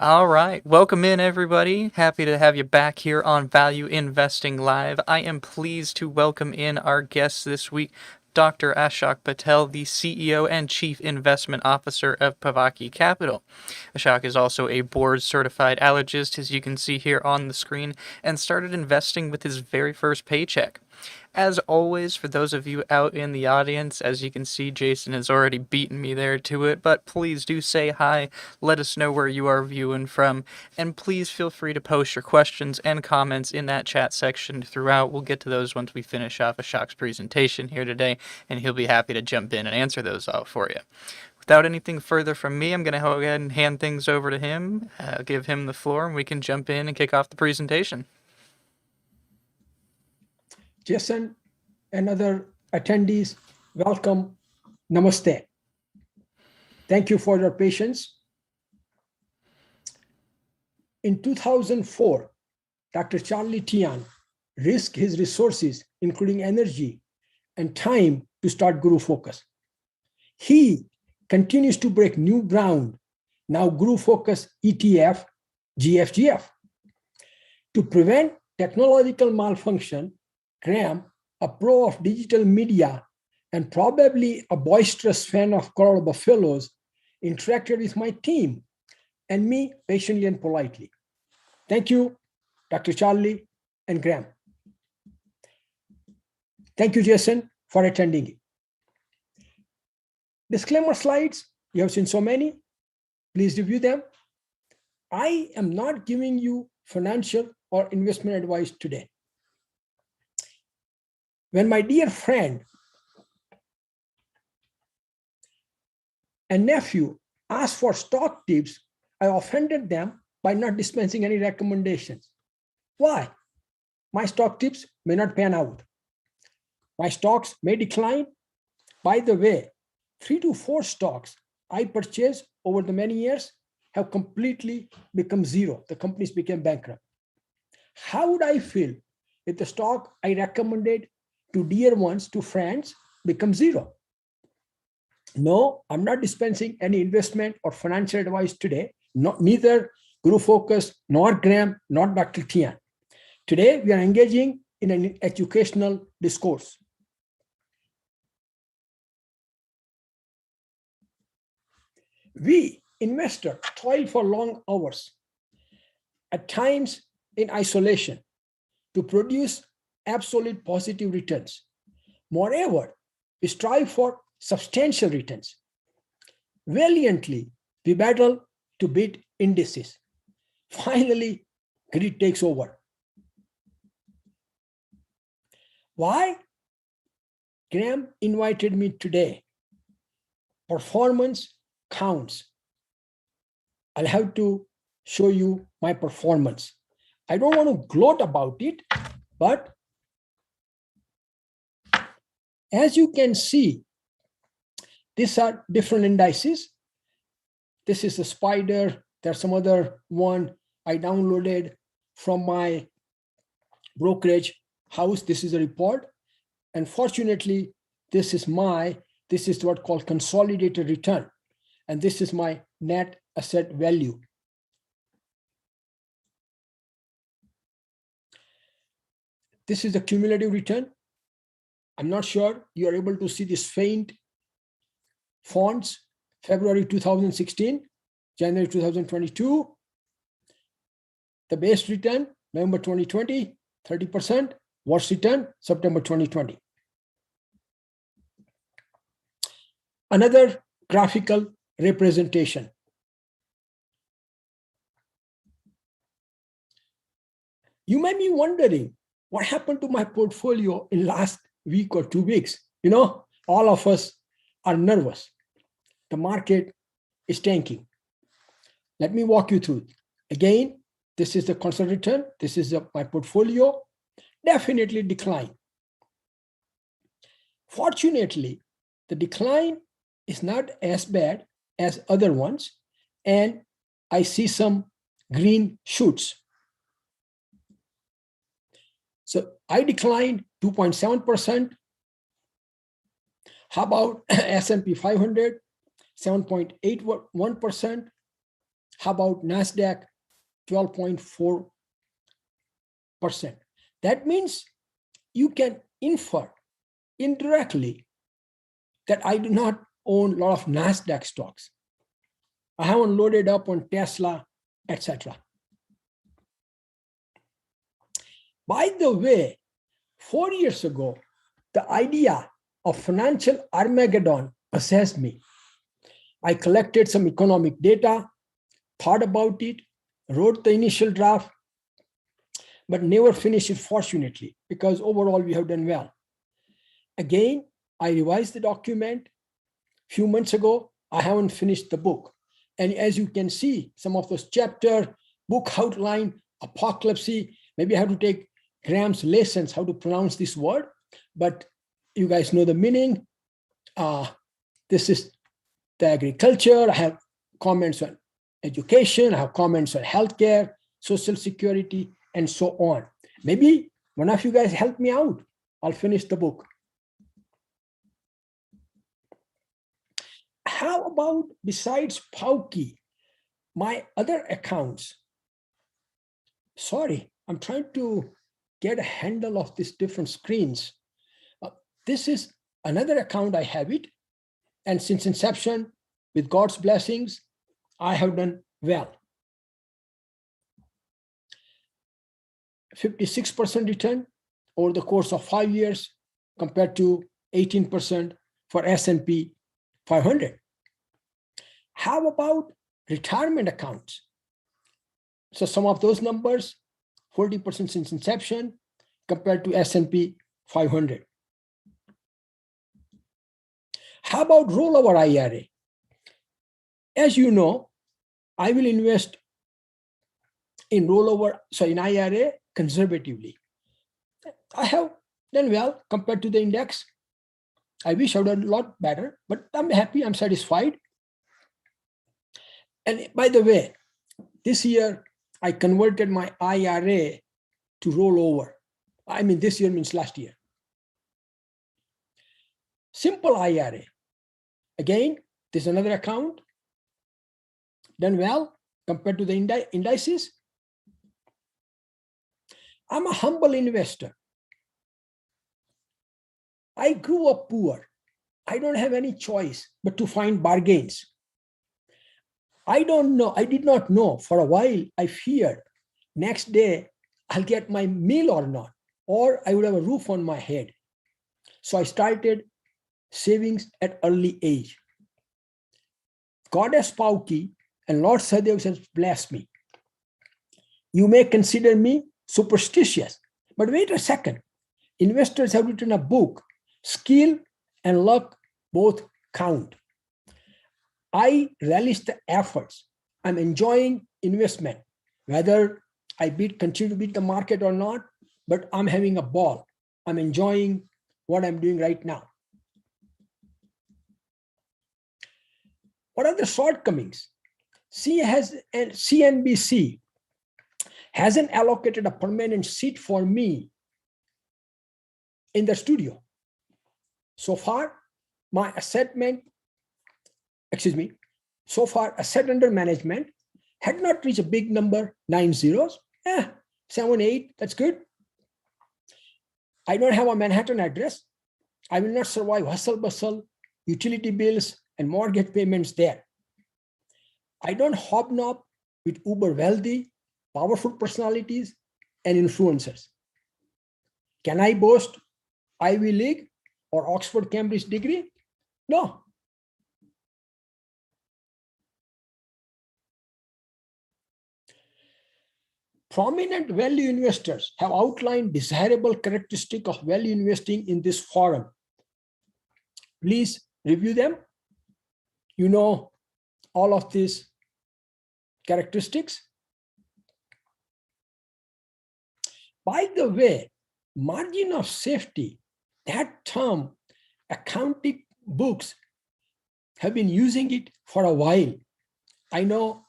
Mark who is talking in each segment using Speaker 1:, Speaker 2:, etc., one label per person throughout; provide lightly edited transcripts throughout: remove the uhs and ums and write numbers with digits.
Speaker 1: All right. Welcome in, everybody. Happy to have you back here on Value Investing Live. I am pleased to welcome in our guest this week, Dr. Ashok Patel, the CEO and Chief Investment Officer of Pavaki Capital. Ashok is also a board-certified allergist, as you can see here on the screen, and started investing with his very first paycheck. As always, for those of you out in the audience, as you can see, Jason has already beaten me there to it, but please do say hi, let us know where you are viewing from, and please feel free to post your questions and comments in that chat section throughout. We'll get to those once we finish off Ashok's presentation here today, and he'll be happy to jump in and answer those all for you. Without anything further from me, I'm going to go ahead and hand things over to him, give him the floor, and we can jump in and kick off the presentation.
Speaker 2: Jason and other attendees, welcome. Namaste. Thank you for your patience. In 2004, Dr. Charlie Tian risked his resources, including energy and time, to start Guru Focus. He continues to break new ground, now Guru Focus ETF, GFGF. To prevent technological malfunction, Graham, a pro of digital media and probably a boisterous fan of Colorado Buffaloes, interacted with my team and me patiently and politely. Thank you, Dr. Charlie and Graham. Thank you, Jason, for attending. Disclaimer slides, you have seen so many. Please review them. I am not giving you financial or investment advice today. When my dear friend and nephew asked for stock tips, I offended them by not dispensing any recommendations. Why? My stock tips may not pan out. My stocks may decline. By the way, 3 to 4 stocks I purchased over the many years have completely become zero. The companies became bankrupt. How would I feel if the stock I recommended to dear ones, to friends, become zero? No, I'm not dispensing any investment or financial advice today. Neither Guru Focus, nor Graham, nor Dr. Tian. Today, we are engaging in an educational discourse. We, investors, toil for long hours, at times in isolation, to produce absolute positive returns. Moreover, we strive for substantial returns. Valiantly, we battle to beat indices. Finally, greed takes over. Why? Graham invited me today. Performance counts. I'll have to show you my performance. I don't want to gloat about it, but as you can see, these are different indices. This is a spider. There's some other one I downloaded from my brokerage house. This is a report. And fortunately, this is what called consolidated return. And this is my net asset value. This is the cumulative return. I'm not sure you are able to see this faint fonts. February 2016, January 2022. The base return, November 2020, 30%. Worst return, September 2020. Another graphical representation. You may be wondering what happened to my portfolio in last week or 2 weeks. You know, all of us are nervous. The market is tanking. Let me walk you through. Again, this is the constant return. This is my portfolio. Definitely decline. Fortunately, the decline is not as bad as other ones, and I see some green shoots. So I declined 2.7%. How about S&P 500? 7.81%. How about NASDAQ? 12.4%. That means you can infer indirectly that I do not own a lot of NASDAQ stocks. I haven't loaded up on Tesla, etc. By the way, 4 years ago, the idea of financial Armageddon possessed me. I collected some economic data, thought about it, wrote the initial draft, but never finished it, fortunately, because overall we have done well. Again, I revised the document. A few months ago, I haven't finished the book. And as you can see, some of those chapter, book outline, apocalypse, maybe I have to take Graham's lessons, how to pronounce this word, but you guys know the meaning. This is the agriculture. I have comments on education. I have comments on healthcare, social security, and so on. Maybe one of you guys help me out. I'll finish the book. How about, besides Pavaki, my other accounts? Sorry, I'm trying to get a handle of these different screens. This is another account, I have it. And since inception, with God's blessings, I have done well. 56% return over the course of 5 years compared to 18% for S&P 500. How about retirement accounts? So some of those numbers, 40% since inception compared to S&P 500. How about rollover IRA? As you know, I will invest in in IRA conservatively. I have done well compared to the index. I wish I would have done a lot better, but I'm happy, I'm satisfied. And by the way, this year I converted my IRA to rollover. I mean, this year means last year. Simple IRA. Again, this is another account. Done well compared to the indices. I'm a humble investor. I grew up poor. I don't have any choice but to find bargains. I did not know for a while. I feared next day I'll get my meal or not, or I would have a roof on my head. So I started savings at early age. Goddess Pavaki and Lord Sahadev has blessed me. You may consider me superstitious, but wait a second. Investors have written a book, Skill and Luck Both Count. I relish the efforts. I'm enjoying investment, whether I continue to beat the market or not, but I'm having a ball. I'm enjoying what I'm doing right now. What are the shortcomings? CNBC hasn't allocated a permanent seat for me in the studio. So far, asset under management had not reached a big number, 9 zeros. 7, 8, that's good. I don't have a Manhattan address. I will not survive hustle bustle, utility bills, and mortgage payments there. I don't hobnob with uber wealthy, powerful personalities and influencers. Can I boast Ivy League or Oxford Cambridge degree? No. Prominent value investors have outlined desirable characteristics of value investing in this forum. Please review them. You know all of these characteristics. By the way, margin of safety, that term, accounting books have been using it for a while. I know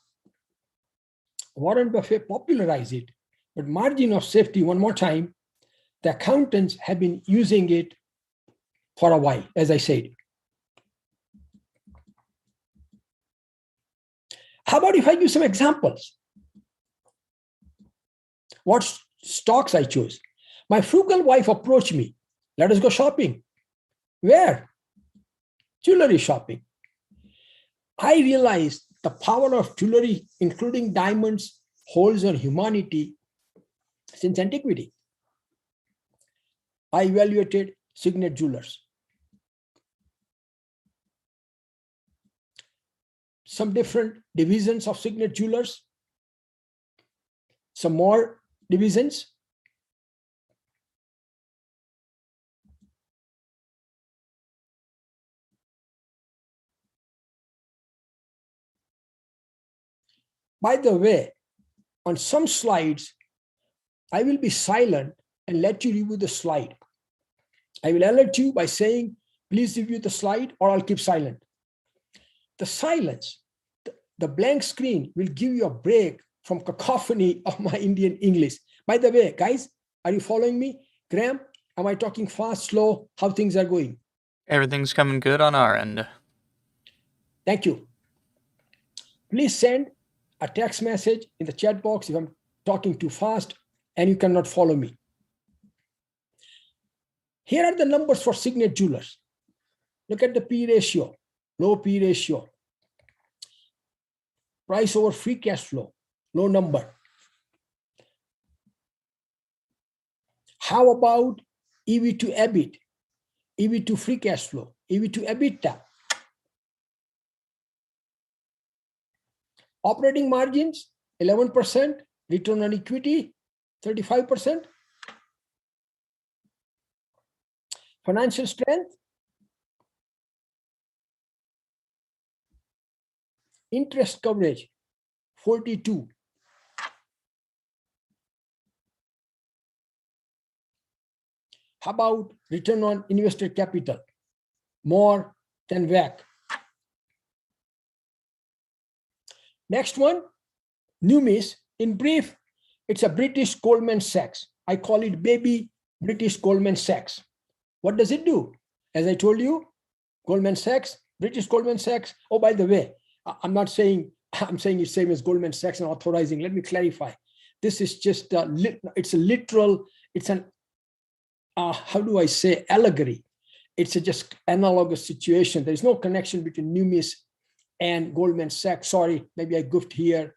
Speaker 2: Warren Buffett popularized it, but margin of safety, one more time, the accountants have been using it for a while, as I said. How about if I give some examples? What stocks I chose? My frugal wife approached me. Let us go shopping. Where? Jewelry shopping. I realized the power of jewelry, including diamonds, holds on humanity since antiquity. I evaluated Signet Jewelers. Some different divisions of Signet Jewelers, some more divisions. By the way, on some slides, I will be silent and let you review the slide. I will alert you by saying, please review the slide, or I'll keep silent. The silence, the blank screen will give you a break from cacophony of my Indian English. By the way, guys, are you following me? Graham, am I talking fast, slow? How things are going?
Speaker 1: Everything's coming good on our end.
Speaker 2: Thank you. Please send a text message in the chat box if I'm talking too fast and you cannot follow me. Here are the numbers for Signet Jewelers. Look at the P ratio, low P ratio. Price over free cash flow, low number. How about EV to EBIT, EV to free cash flow, EV to EBITDA? Operating margins, 11%, return on equity, 35%. Financial strength, interest coverage, 42. How about return on invested capital? More than WACC. Next one, Numis. In brief, it's a British Goldman Sachs. I call it baby British Goldman Sachs. What does it do? As I told you, Goldman Sachs, British Goldman Sachs. Oh, by the way, I'm not saying, I'm saying it's same as Goldman Sachs and authorizing. Let me clarify. This is just, it's a literal, it's an, how do I say, allegory. It's a just analogous situation. There is no connection between Numis and Goldman Sachs. Sorry, maybe I goofed here.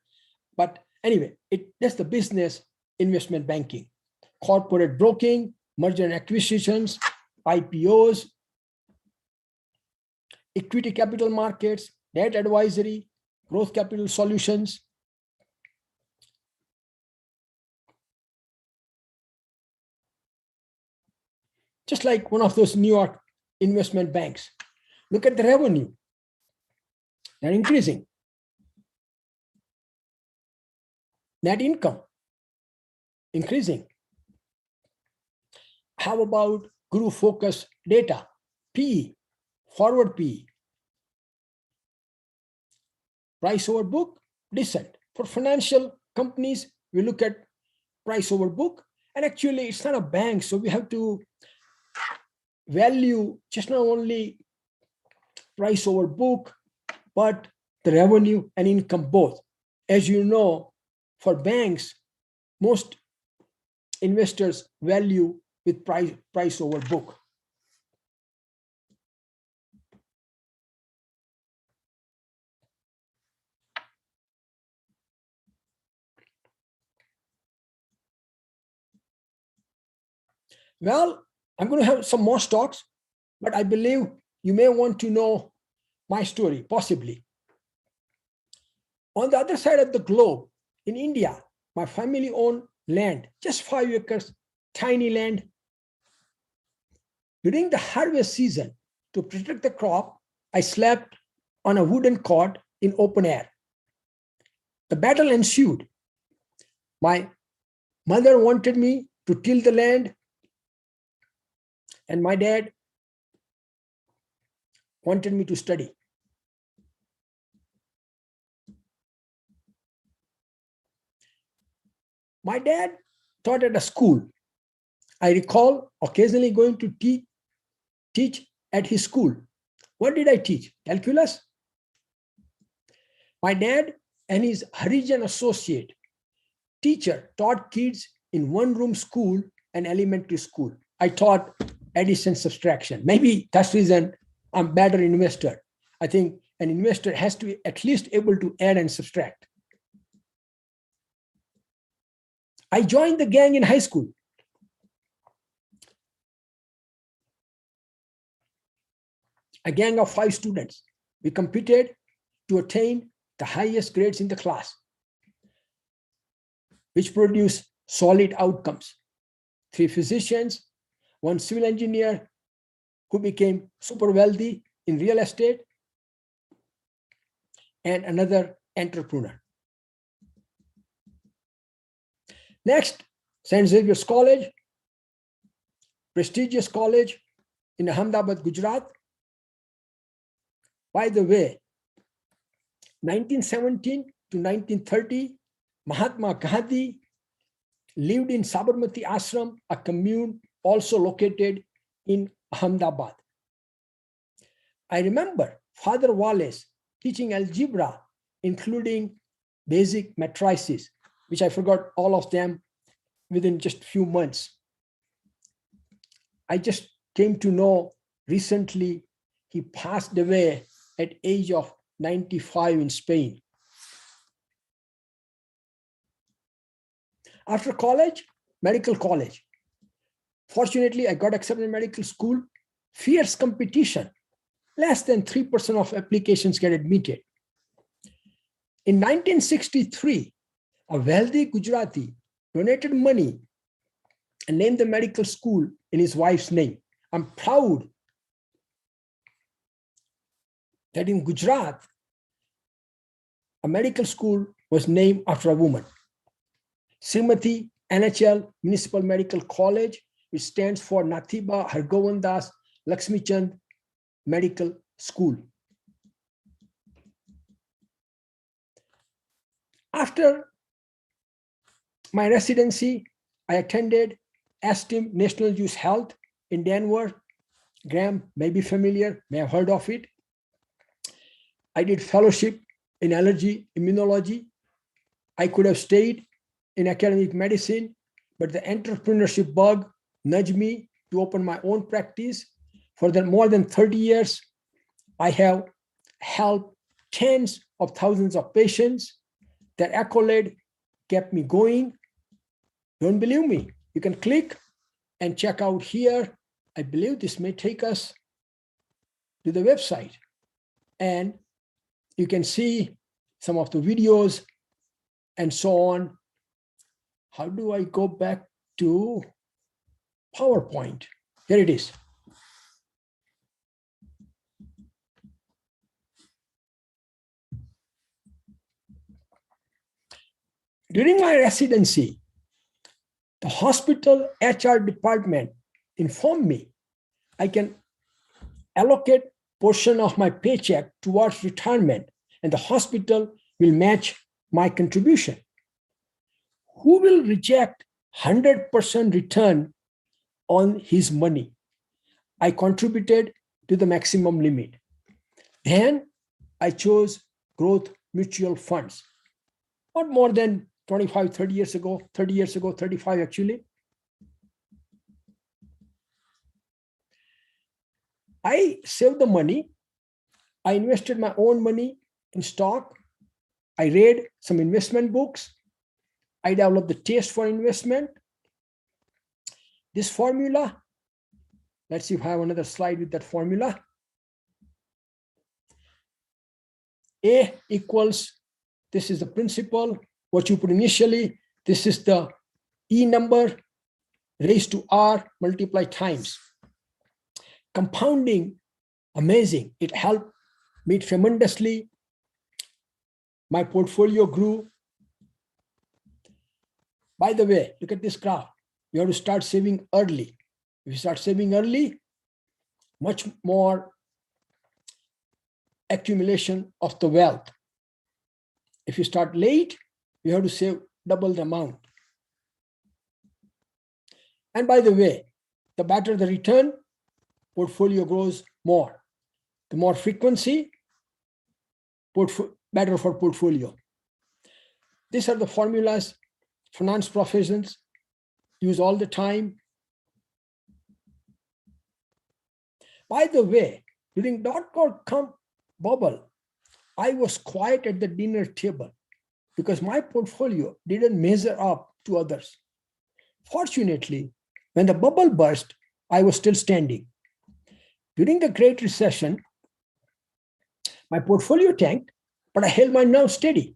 Speaker 2: But anyway, that's the business, investment banking, corporate broking, merger and acquisitions, IPOs, equity capital markets, debt advisory, growth capital solutions. Just like one of those New York investment banks. Look at the revenue. They're increasing. Net income, increasing. How about group focus data? PE, forward PE. Price over book, decent. For financial companies, we look at price over book. And actually, it's not a bank, so we have to value just not only price over book, but the revenue and income both. As you know, for banks, most investors value with price over book. Well, I'm going to have some more stocks, but I believe you may want to know my story, possibly. On the other side of the globe, in India, my family owned land, just 5 acres, tiny land. During the harvest season, to protect the crop, I slept on a wooden cot in open air. The battle ensued. My mother wanted me to till the land, and my dad wanted me to study. My dad taught at a school. I recall occasionally going to teach at his school. What did I teach? Calculus. My dad and his Harijan associate teacher taught kids in one-room school and elementary school. I taught addition, subtraction. Maybe that's the reason I'm better investor. I think an investor has to be at least able to add and subtract. I joined the gang in high school. A gang of 5 students. We competed to attain the highest grades in the class, which produced solid outcomes. 3 physicians, 1 civil engineer who became super wealthy in real estate, and another entrepreneur. Next, St. Xavier's College, prestigious college in Ahmedabad, Gujarat. By the way, 1917 to 1930, Mahatma Gandhi lived in Sabarmati Ashram, a commune also located in Ahmedabad. I remember Father Wallace teaching algebra, including basic matrices, which I forgot all of them within just a few months. I just came to know recently he passed away at age of 95 in Spain. After college, medical college. Fortunately, I got accepted in medical school. Fierce competition. Less than 3% of applications get admitted. In 1963, a wealthy Gujarati donated money and named the medical school in his wife's name. I'm proud that in Gujarat, a medical school was named after a woman. Srimati NHL Municipal Medical College, which stands for Nathiba Hargovandas Lakshmichand Medical School. After my residency, I attended Estim National Youth Health in Denver. Graham may be familiar, may have heard of it. I did fellowship in allergy, immunology. I could have stayed in academic medicine, but the entrepreneurship bug nudged me to open my own practice. For more than 30 years, I have helped tens of thousands of patients. That accolade kept me going. Don't believe me? You can click and check out here. I believe this may take us to the website. And you can see some of the videos and so on. How do I go back to PowerPoint? Here it is. During my residency, the hospital HR department informed me I can allocate portion of my paycheck towards retirement and the hospital will match my contribution. Who will reject 100% return on his money? I contributed to the maximum limit. Then I chose growth mutual funds. Not more than 25, 30 years ago, 35 actually. I saved the money. I invested my own money in stock. I read some investment books. I developed the taste for investment. This formula, let's see if I have another slide with that formula. A equals, this is the principal, what you put initially. This is the E number raised to R multiplied times. Compounding, amazing. It helped me tremendously. My portfolio grew. By the way, look at this graph. You have to start saving early. If you start saving early, much more accumulation of the wealth. If you start late, you have to save double the amount. And by the way, the better the return, portfolio grows more. The more frequency, better for portfolio. These are the formulas finance professions use all the time. By the way, during dot-com bubble, I was quiet at the dinner table because my portfolio didn't measure up to others. Fortunately, when the bubble burst, I was still standing. During the Great Recession, my portfolio tanked, but I held my nerve steady.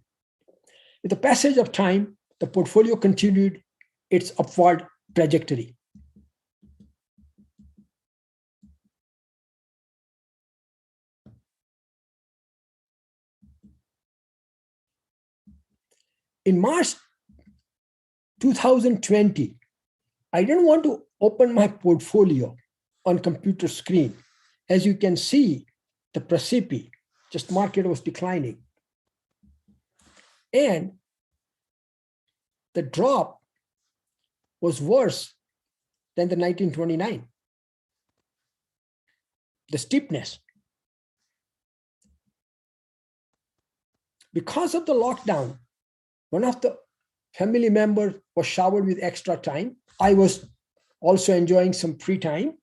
Speaker 2: With the passage of time, the portfolio continued its upward trajectory. In March 2020, I didn't want to open my portfolio on computer screen. As you can see, the precipice, just market was declining. And the drop was worse than the 1929. The steepness. Because of the lockdown, one of the family members was showered with extra time. I was also enjoying some free time.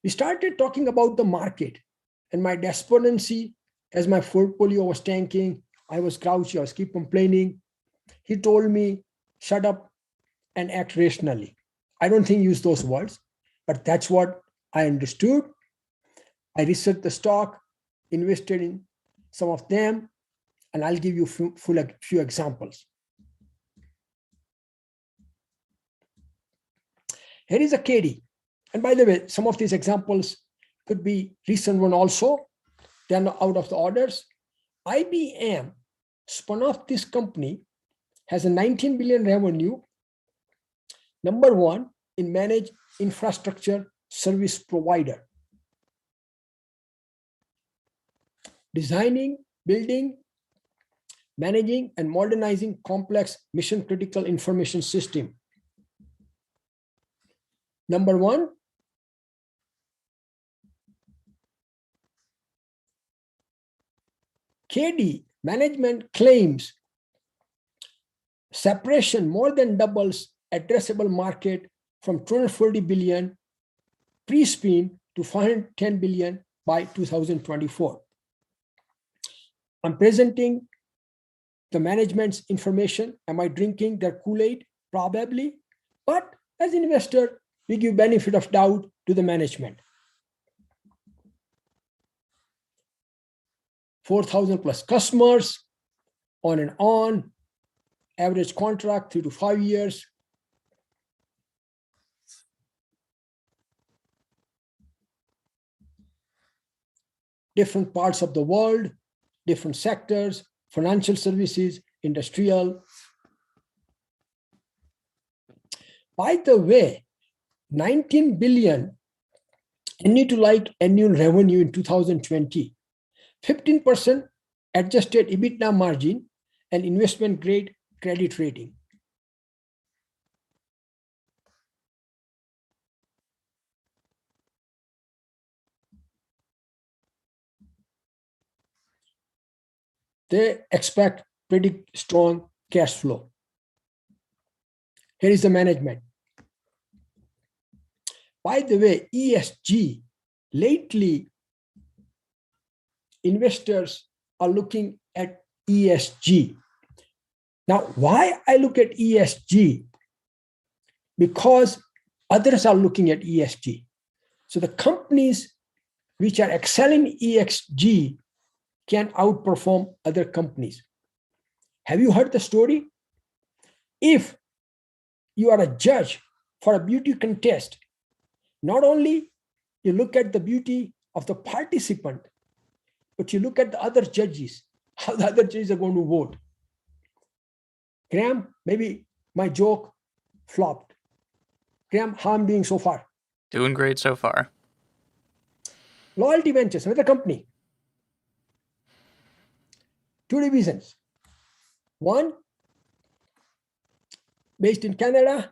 Speaker 2: We started talking about the market and my despondency as my portfolio was tanking. I was grouchy, I was keep complaining. He told me, shut up and act rationally. I don't think he used those words, but that's what I understood. I researched the stock, invested in some of them, and I'll give you a few examples. Here is a KD. And by the way, some of these examples could be recent one also. They are not out of the orders. IBM spun off this company, has a 19 billion revenue, number one in managed infrastructure service provider. Designing, building, managing, and modernizing complex mission-critical information system. Number one, KD management claims separation more than doubles addressable market from 240 billion pre-spin to 510 billion by 2024. I'm presenting the management's information. Am I drinking their Kool-Aid? Probably. But as an investor, we give benefit of doubt to the management. 4,000 plus customers, on and on, average contract 3 to 5 years. Different parts of the world, different sectors, financial services, industrial. By the way, 19 billion annual revenue in 2020, 15% adjusted EBITDA margin, and investment grade credit rating. They expect pretty strong cash flow. Here is the management. By the way, ESG, lately, investors are looking at ESG. Now, why I look at ESG? Because others are looking at ESG. So the companies which are excelling ESG can outperform other companies. Have you heard the story? If you are a judge for a beauty contest, not only you look at the beauty of the participant, but you look at the other judges, how the other judges are going to vote. Graham, maybe my joke flopped. Graham, how I'm doing so far?
Speaker 1: Doing great so far.
Speaker 2: Loyalty Ventures, another company. 2 divisions. One based in Canada,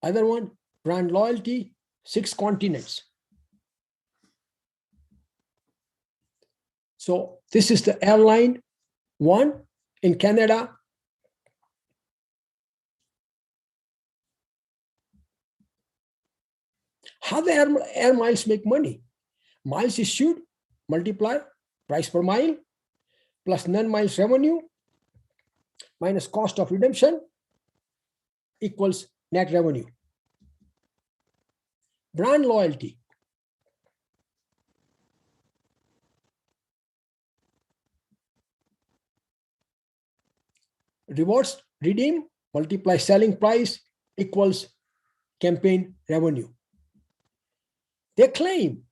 Speaker 2: other one brand loyalty, 6 continents. So this is the airline, one in Canada, How the air miles make money? Miles issued multiply price per mile plus non-miles revenue minus cost of redemption equals net revenue. Brand loyalty. Rewards redeem multiply selling price equals campaign revenue. They claim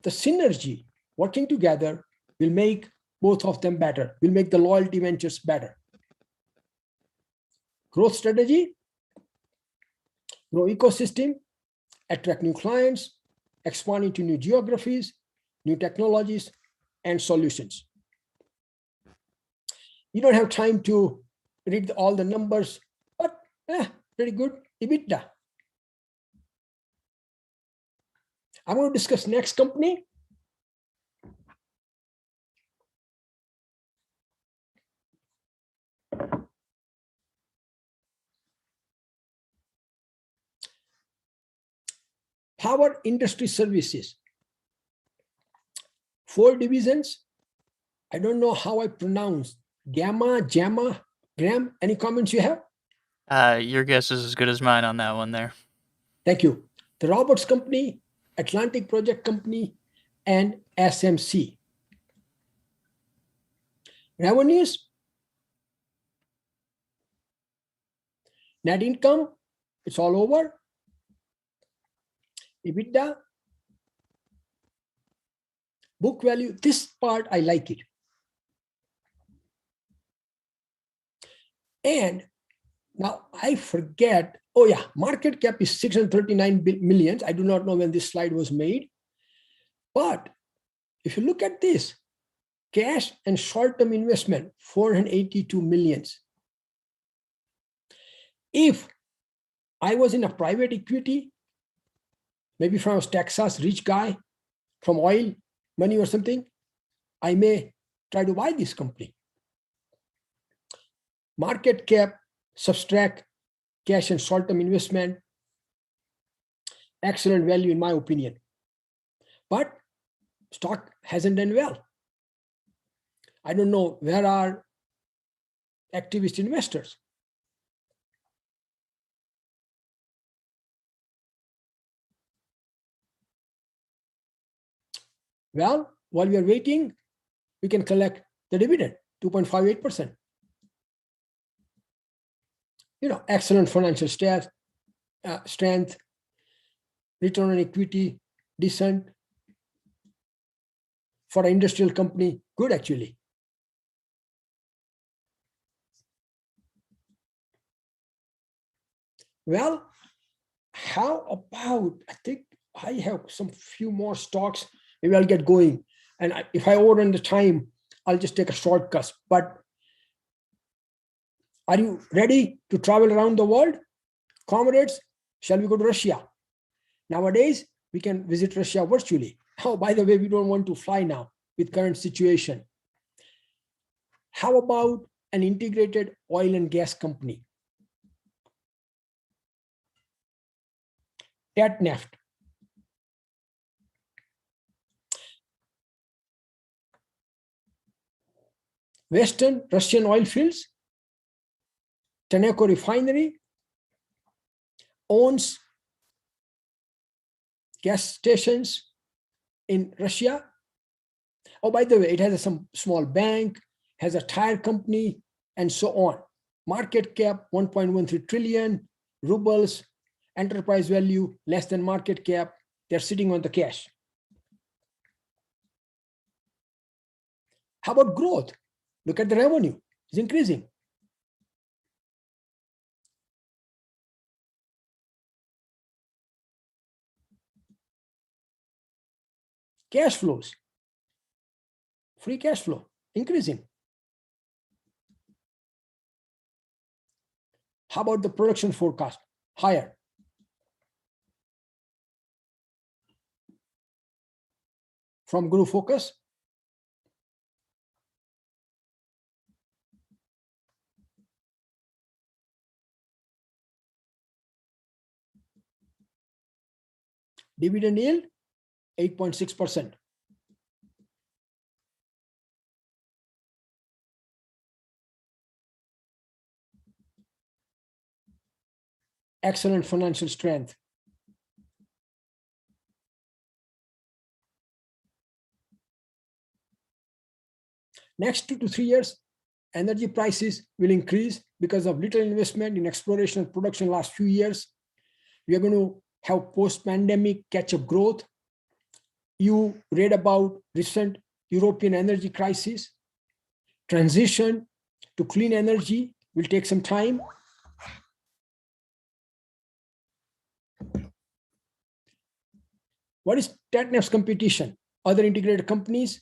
Speaker 2: the synergy working together will make both of them better, will make the loyalty ventures better. Growth strategy, grow ecosystem, attract new clients, expand into new geographies, new technologies, and solutions. You don't have time to read all the numbers, but pretty good. EBITDA. I'm going to discuss next company. Power Industry Services. 4 divisions. I don't know how I pronounce Gamma, Jamma, Gram. Any comments you have?
Speaker 1: Your guess is as good as mine on that one there.
Speaker 2: Thank you. The Roberts Company, Atlantic Project Company, and SMC. Revenues, net income, it's all over. EBITDA, book value, this part I like it. And now I forget, oh yeah, market cap is 639 millions. I do not know when this slide was made. But if you look at this, cash and short-term investment, 482 millions. If I was in a private equity, maybe from Texas, rich guy, from oil, money or something, I may try to buy this company. Market cap, subtract cash and short-term investment, excellent value in my opinion. But stock hasn't done well. I don't know where are activist investors. Well, while we are waiting, we can collect the dividend, 2.58%. Excellent financial strength, return on equity, decent. For an industrial company, good actually. Well, how about, I think I have some few more stocks. Maybe I'll get going. And if I order in the time, I'll just take a shortcut. But are you ready to travel around the world? Comrades, shall we go to Russia? Nowadays, we can visit Russia virtually. Oh, by the way, we don't want to fly now with current situation. How about an integrated oil and gas company? Tatneft. Western Russian oil fields, Tenneco refinery, owns gas stations in Russia. Oh, by the way, it has some small bank, has a tire company, and so on. Market cap 1.13 trillion rubles, enterprise value less than market cap. They're sitting on the cash. How about growth? Look at the revenue, it's increasing. Cash flows, free cash flow, increasing. How about the production forecast? Higher. From Guru Focus, Dividend yield, 8.6%. Excellent financial strength. Next 2 to 3 years, energy prices will increase because of little investment in exploration and production last few years. We are going to have post-pandemic catch-up growth. You read about recent European energy crisis. Transition to clean energy will take some time. What is Tatneft's competition? Other integrated companies,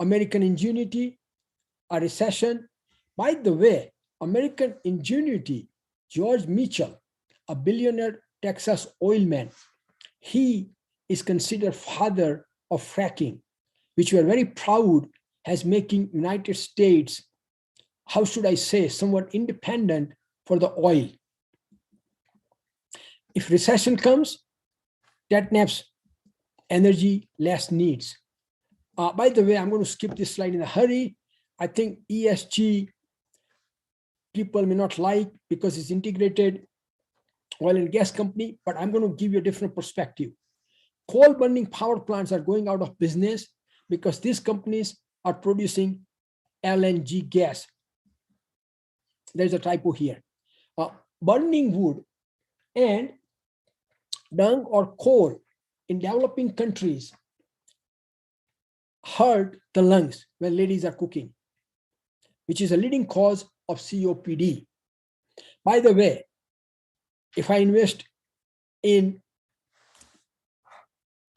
Speaker 2: American Ingenuity, a recession. By the way, American Ingenuity, George Mitchell, a billionaire Texas oil man, he is considered father of fracking, which we are very proud as making United States, how should I say, somewhat independent for the oil. If recession comes, Tatneft's energy less needs. By the way, I'm going to skip this slide in a hurry. I think ESG people may not like because it's integrated oil and gas company, but I'm going to give you a different perspective. Coal burning power plants are going out of business because these companies are producing LNG gas. There's a typo here. Burning wood and dung or coal in developing countries hurt the lungs when ladies are cooking, which is a leading cause of COPD. By the way, if I invest in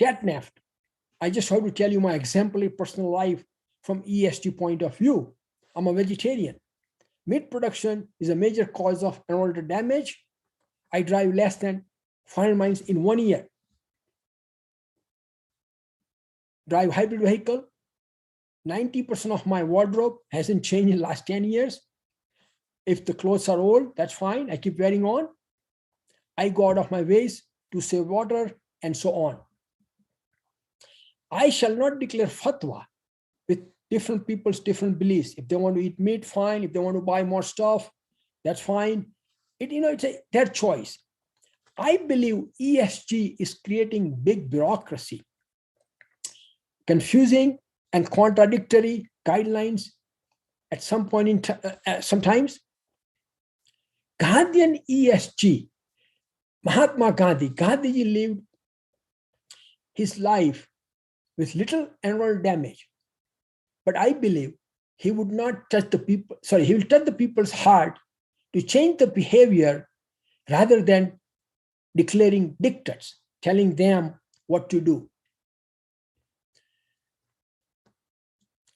Speaker 2: Tatneft, I just have to tell you my exemplary personal life from ESG point of view. I'm a vegetarian. Meat production is a major cause of environmental damage. I drive less than 500 miles in 1 year. Drive hybrid vehicle. 90% of my wardrobe hasn't changed in the last 10 years. If the clothes are old, that's fine. I keep wearing on. I go out of my ways to save water and so on. I shall not declare fatwa with different people's different beliefs. If they want to eat meat, fine. If they want to buy more stuff, that's fine. It's their choice. I believe ESG is creating big bureaucracy, confusing and contradictory guidelines at some point in sometimes. Gandhian ESG, Mahatma Gandhi lived his life with little environmental damage. But I believe he would not touch the people, he will touch the people's heart to change the behavior rather than declaring dictates, telling them what to do.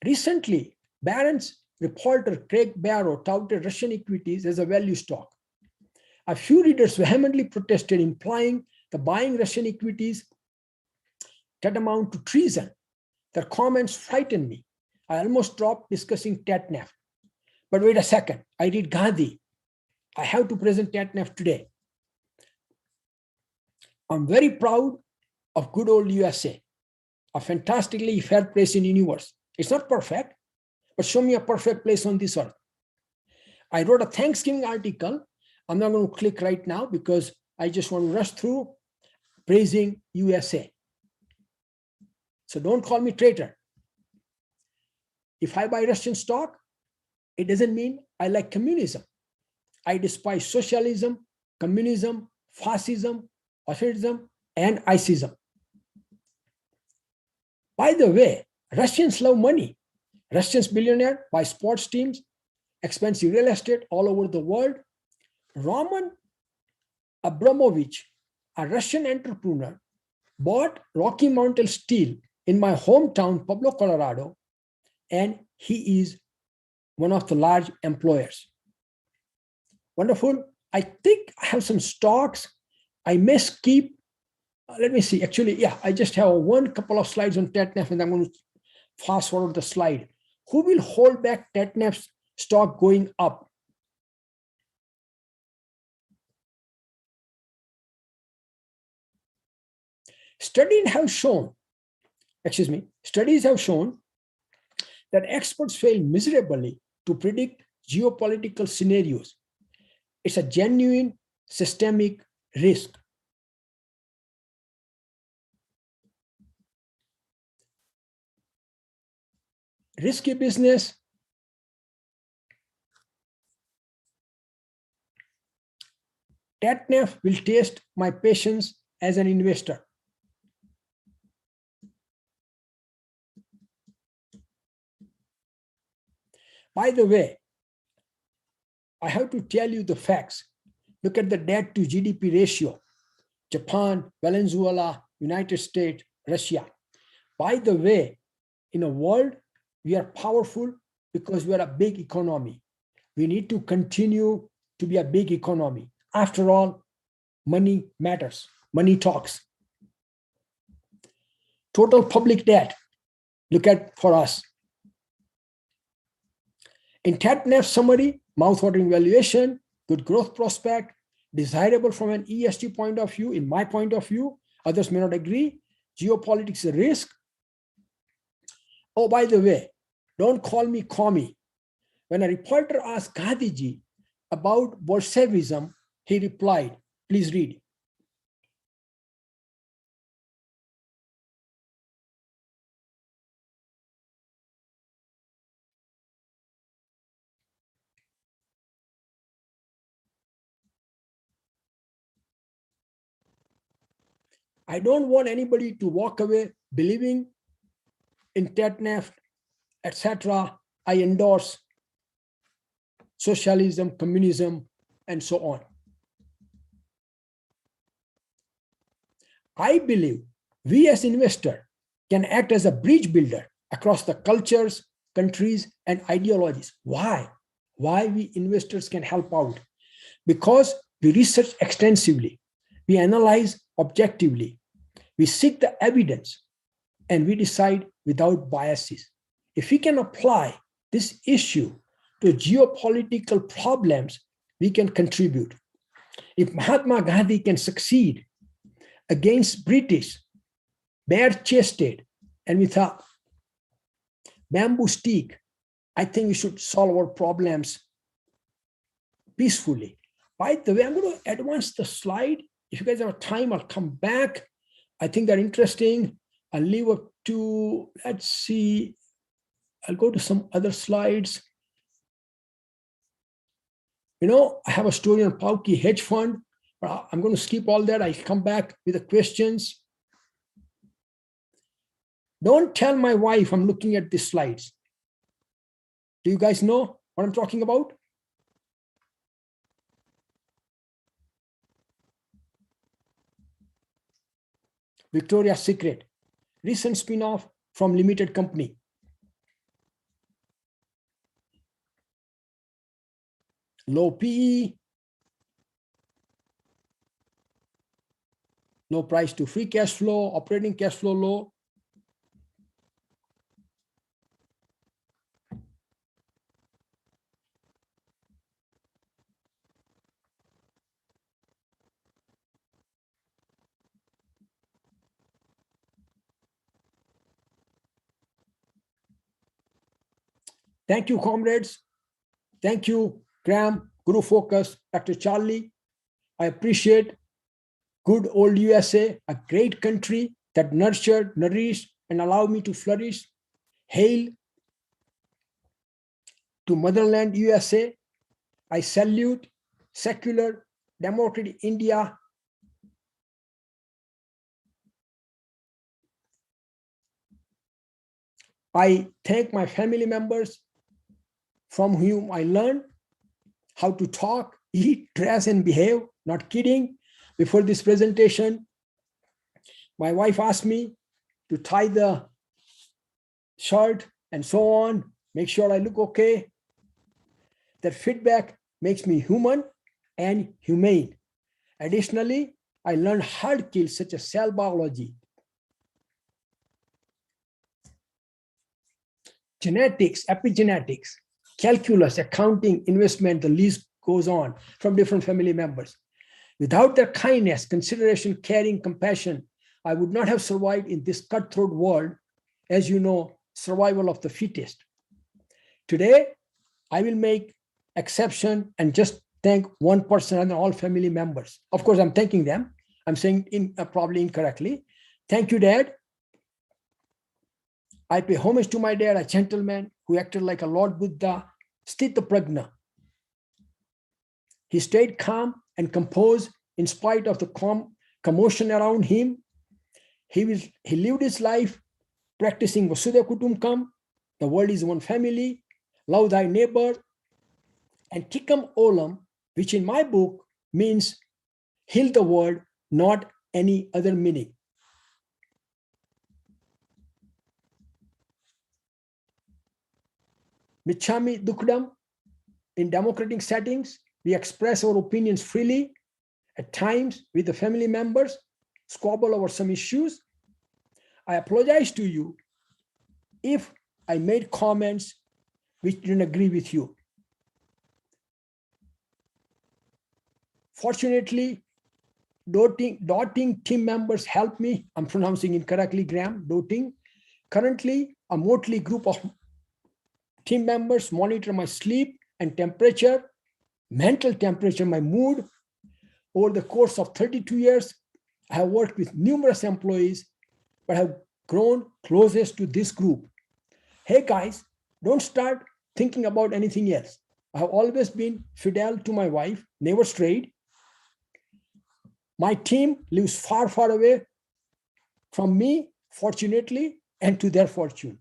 Speaker 2: Recently, Barron's reporter Craig Barrow touted Russian equities as a value stock. A few readers vehemently protested, implying the buying Russian equities tantamount to treason. Their comments frightened me. I almost dropped discussing Tatneft. But wait a second, I read Gandhi. I have to present Tatneft today. I'm very proud of good old USA, a fantastically fair place in the universe. It's not perfect, but show me a perfect place on this earth. I wrote a Thanksgiving article. I'm not going to click right now because I just want to rush through praising USA. So don't call me traitor. If I buy Russian stock, it doesn't mean I like communism. I despise socialism, communism, fascism, authoritarianism, and icism. By the way, Russians love money. Russians billionaire buy sports teams, expensive real estate all over the world. Roman Abramovich, a Russian entrepreneur, bought Rocky Mountain Steel in my hometown, Pueblo, Colorado, and he is one of the large employers. Wonderful. I think I have some stocks. I may skip. Let me see. Actually, yeah, I just have one couple of slides on Tatneft, and I'm going to fast forward the slide. Who will hold back Tatneft's stock going up? Studies have shown that experts fail miserably to predict geopolitical scenarios. It's a genuine systemic risk. Risky business. Tatneft will test my patience as an investor. By the way, I have to tell you the facts. Look at the debt to GDP ratio. Japan, Venezuela, United States, Russia. By the way, in a world, we are powerful because we are a big economy. We need to continue to be a big economy. After all, money matters. Money talks. Total public debt. Look at for us. In Tatneft summary, mouth-watering valuation, good growth prospect, desirable from an ESG point of view, in my point of view, others may not agree. Geopolitics is a risk. Oh, by the way, don't call me commie. When a reporter asked Gandhiji about Bolshevism, he replied, please read. I don't want anybody to walk away believing in Tatneft, etc. I endorse socialism, communism, and so on. I believe we as investors can act as a bridge builder across the cultures, countries, and ideologies. Why? Why we investors can help out? Because we research extensively, we analyze objectively, we seek the evidence, and we decide without biases. If we can apply this issue to geopolitical problems, we can contribute. If Mahatma Gandhi can succeed against British, bare-chested, and with a bamboo stick, I think we should solve our problems peacefully. By the way, I'm going to advance the slide. If you guys have time, I'll come back. I think they're interesting. I'll leave up to, let's see, I'll go to some other slides. You know, I have a story on Pavaki hedge fund, but I'm going to skip all that. I'll come back with the questions. Don't tell my wife I'm looking at these slides. Do you guys know what I'm talking about? Victoria's Secret, recent spin-off from limited company. Low PE, low price to free cash flow, operating cash flow low. Thank you, comrades. Thank you, Graham, Guru Focus, Dr. Charlie. I appreciate good old USA, a great country that nurtured, nourished, and allowed me to flourish. Hail to motherland USA. I salute secular, democratic India. I thank my family members from whom I learned how to talk, eat, dress, and behave. Not kidding. Before this presentation, my wife asked me to tie the shirt and so on, make sure I look okay. That feedback makes me human and humane. Additionally, I learned hard skills such as cell biology, genetics, epigenetics, calculus, accounting, investment, the list goes on from different family members. Without their kindness, consideration, caring, compassion, I would not have survived in this cutthroat world. As you know, survival of the fittest. Today, I will make exception and just thank one person and all family members. Of course, I'm thanking them. I'm saying probably incorrectly. Thank you, Dad. I pay homage to my dad, a gentleman who acted like a Lord Buddha, Sthita Prajna. He stayed calm and composed in spite of the commotion around him. He lived his life practicing Vasudha Kutumbakam, the world is one family, love thy neighbor, and Tikam Olam, which in my book means heal the world, not any other meaning. Michami Dukdam, in democratic settings, we express our opinions freely, at times with the family members, squabble over some issues. I apologize to you if I made comments which didn't agree with you. Fortunately, doting team members help me. I'm pronouncing incorrectly, Graham, doting. Currently, a motley group of team members monitor my sleep and temperature, mental temperature, my mood. Over the course of 32 years, I have worked with numerous employees, but have grown closest to this group. Hey guys, don't start thinking about anything else. I have always been fidel to my wife, never strayed. My team lives far, far away from me, fortunately, and to their fortune.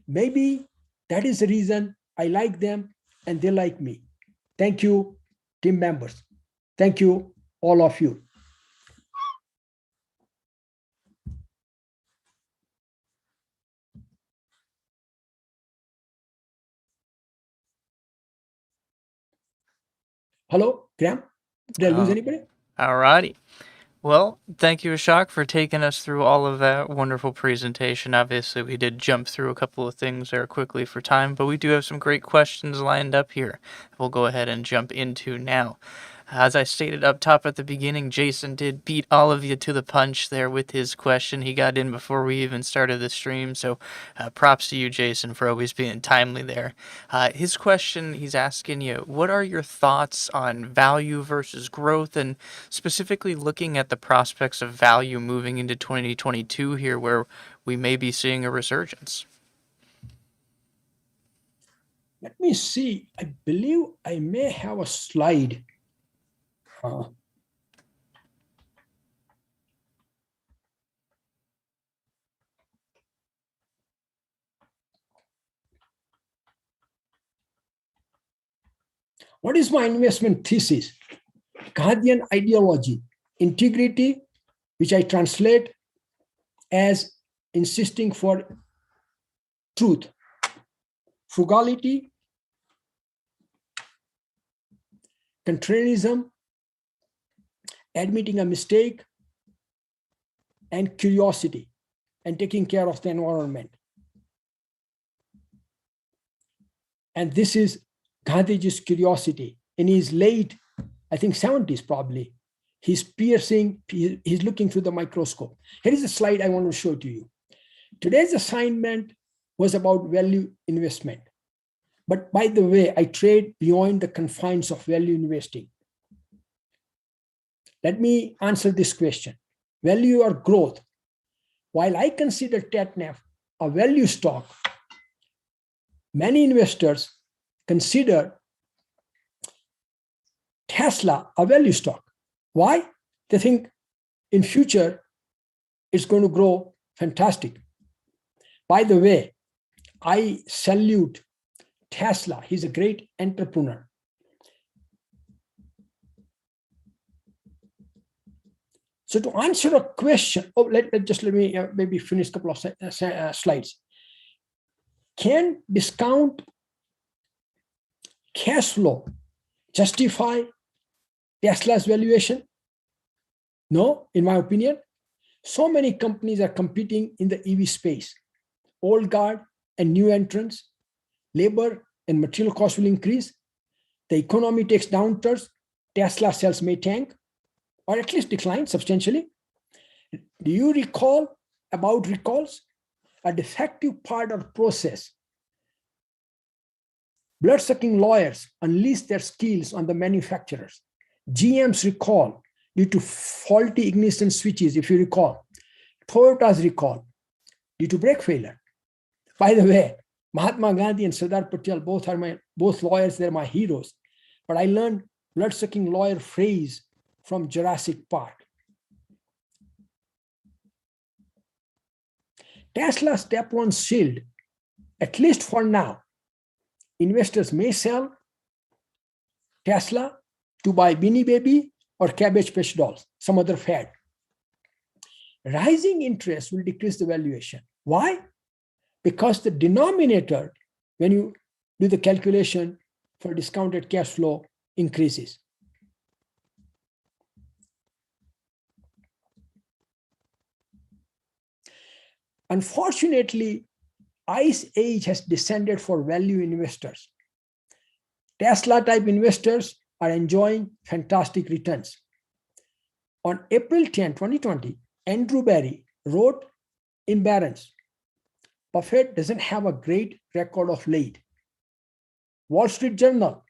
Speaker 2: Maybe that is the reason I like them and they like me. Thank you, team members. Thank you, all of you. Hello, Graham? Did I lose anybody?
Speaker 1: All righty. Well, thank you, Ashok, for taking us through all of that wonderful presentation. Obviously, we did jump through a couple of things there quickly for time, but we do have some great questions lined up here. We'll go ahead and jump into now. As I stated up top at the beginning, Jason did beat all of you to the punch there with his question. He got in before we even started the stream, so props to you, Jason, for always being timely there. His question, he's asking you, what are your thoughts on value versus growth, and specifically looking at the prospects of value moving into 2022 here, where we may be seeing a resurgence?
Speaker 2: Let me see. I believe I may have a slide. What is my investment thesis? Gandhian ideology, integrity, which I translate as insisting for truth, frugality, contrarianism, admitting a mistake, and curiosity, and taking care of the environment. And this is Gandhiji's curiosity. In his late, I think 70s probably, he's looking through the microscope. Here is a slide I want to show to you. Today's assignment was about value investment. But by the way, I trade beyond the confines of value investing. Let me answer this question. Value or growth? While I consider Tatneft a value stock, many investors consider Tesla a value stock. Why? They think in future it's going to grow fantastic. By the way, I salute Tesla. He's a great entrepreneur. So to answer a question, let me maybe finish a couple of slides. Can discount cash flow justify Tesla's valuation? No, in my opinion. So many companies are competing in the EV space. Old guard and new entrants, labor and material costs will increase. The economy takes downturns. Tesla sales may tank, or at least decline substantially. Do you recall about recalls? A defective part or process. Blood-sucking lawyers unleash their skills on the manufacturers. GM's recall due to faulty ignition switches, if you recall. Toyota's recall due to brake failure. By the way, Mahatma Gandhi and Sardar Patel both lawyers, they're my heroes. But I learned blood-sucking lawyer phrase from Jurassic Park. Tesla step one shield, at least for now. Investors may sell Tesla to buy Beanie Baby or Cabbage Patch Dolls, some other fad. Rising interest will decrease the valuation. Why? Because the denominator, when you do the calculation for discounted cash flow, increases. Unfortunately, Ice Age has descended for value investors. Tesla type investors are enjoying fantastic returns. On April 10, 2020, Andrew Barry wrote in Barron's, Buffett doesn't have a great record of late. Wall Street Journal.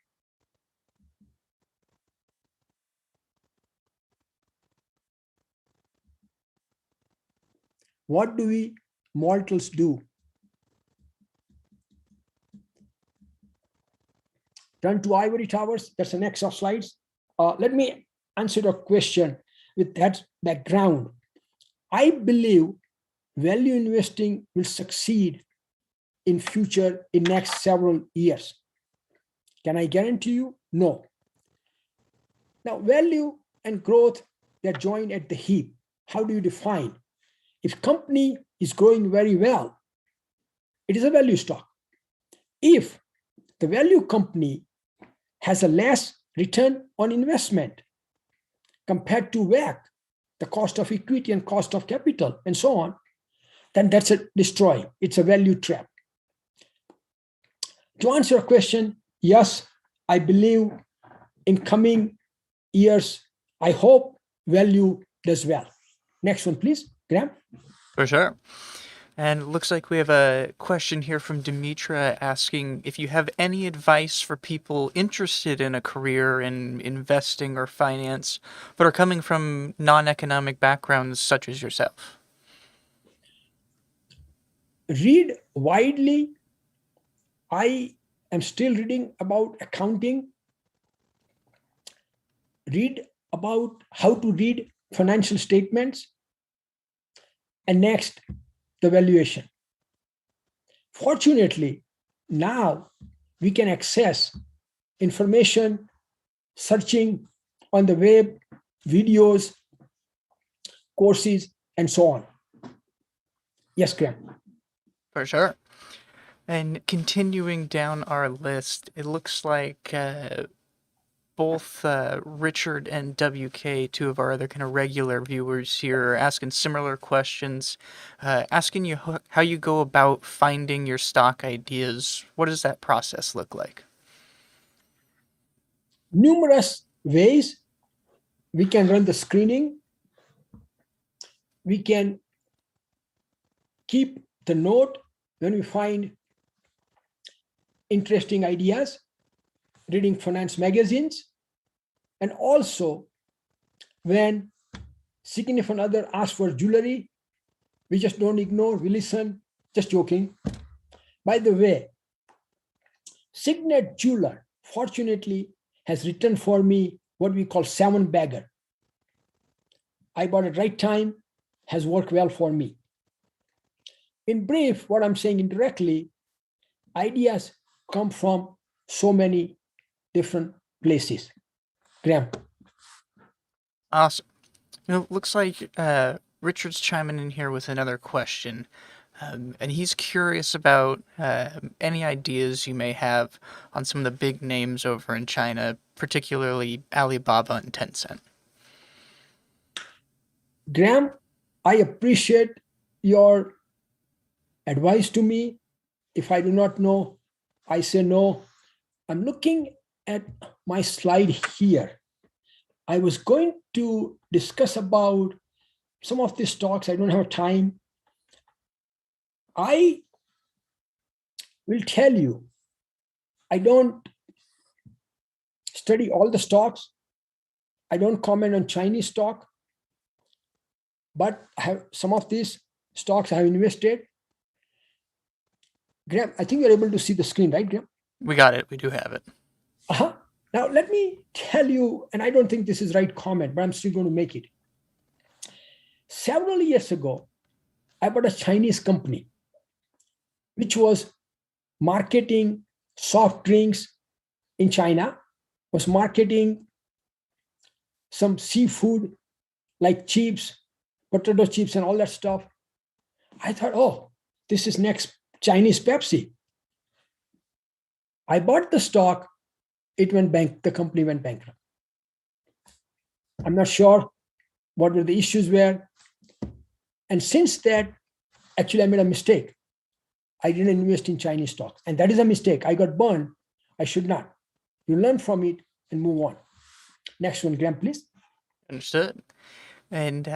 Speaker 2: What do we mortals do? Turn to ivory towers. That's the next of slides. Let me answer your question with that background. I believe value investing will succeed in future in next several years. Can I guarantee you? No. Now, value and growth, they're joined at the hip. How do you define? If company is growing very well, it is a value stock. If the value company has a less return on investment compared to WACC, the cost of equity and cost of capital, and so on, then that's a destroy. It's a value trap. To answer your question, yes, I believe in coming years, I hope value does well. Next one, please, Graham.
Speaker 1: For sure. And it looks like we have a question here from Demetra asking if you have any advice for people interested in a career in investing or finance, but are coming from non-economic backgrounds such as yourself.
Speaker 2: Read widely. I am still reading about accounting. Read about how to read financial statements. And next, the valuation. Fortunately, now we can access information, searching on the web, videos, courses, and so on. Yes, Graham.
Speaker 1: For sure. And continuing down our list, it looks like both Richard and WK, two of our other kind of regular viewers here, are asking similar questions, asking you how you go about finding your stock ideas. What does that process look like?
Speaker 2: Numerous ways we can run the screening. We can keep the note when we find interesting ideas, reading finance magazines, and also when significant other asks for jewelry, we just don't ignore, we listen, just joking. By the way, Signet Jeweler, fortunately, has written for me what we call 7-bagger. I bought at right time, has worked well for me. In brief, what I'm saying indirectly, ideas come from so many different places. Graham.
Speaker 1: Awesome. Looks like Richard's chiming in here with another question. And he's curious about any ideas you may have on some of the big names over in China, particularly Alibaba and Tencent.
Speaker 2: Graham, I appreciate your advice to me. If I do not know, I say no. I'm looking at my slide here. I was going to discuss about some of these stocks, I don't have time. I will tell you, I don't study all the stocks. I don't comment on Chinese stock, but I have some of these stocks I have invested. Graham, I think you're able to see the screen, right, Graham?
Speaker 1: We got it. We do have it.
Speaker 2: Uh-huh. Now, let me tell you, and I don't think this is right comment, but I'm still going to make it. Several years ago, I bought a Chinese company which was marketing soft drinks in China, was marketing some seafood like chips, potato chips, and all that stuff. I thought, oh, this is next Chinese Pepsi. I bought the stock. It went bank. The company went bankrupt. I'm not sure what were the issues were. And since that, actually, I made a mistake. I didn't invest in Chinese stocks. And that is a mistake. I got burned. I should not. You learn from it and move on. Next one, Graham, please.
Speaker 1: Understood. And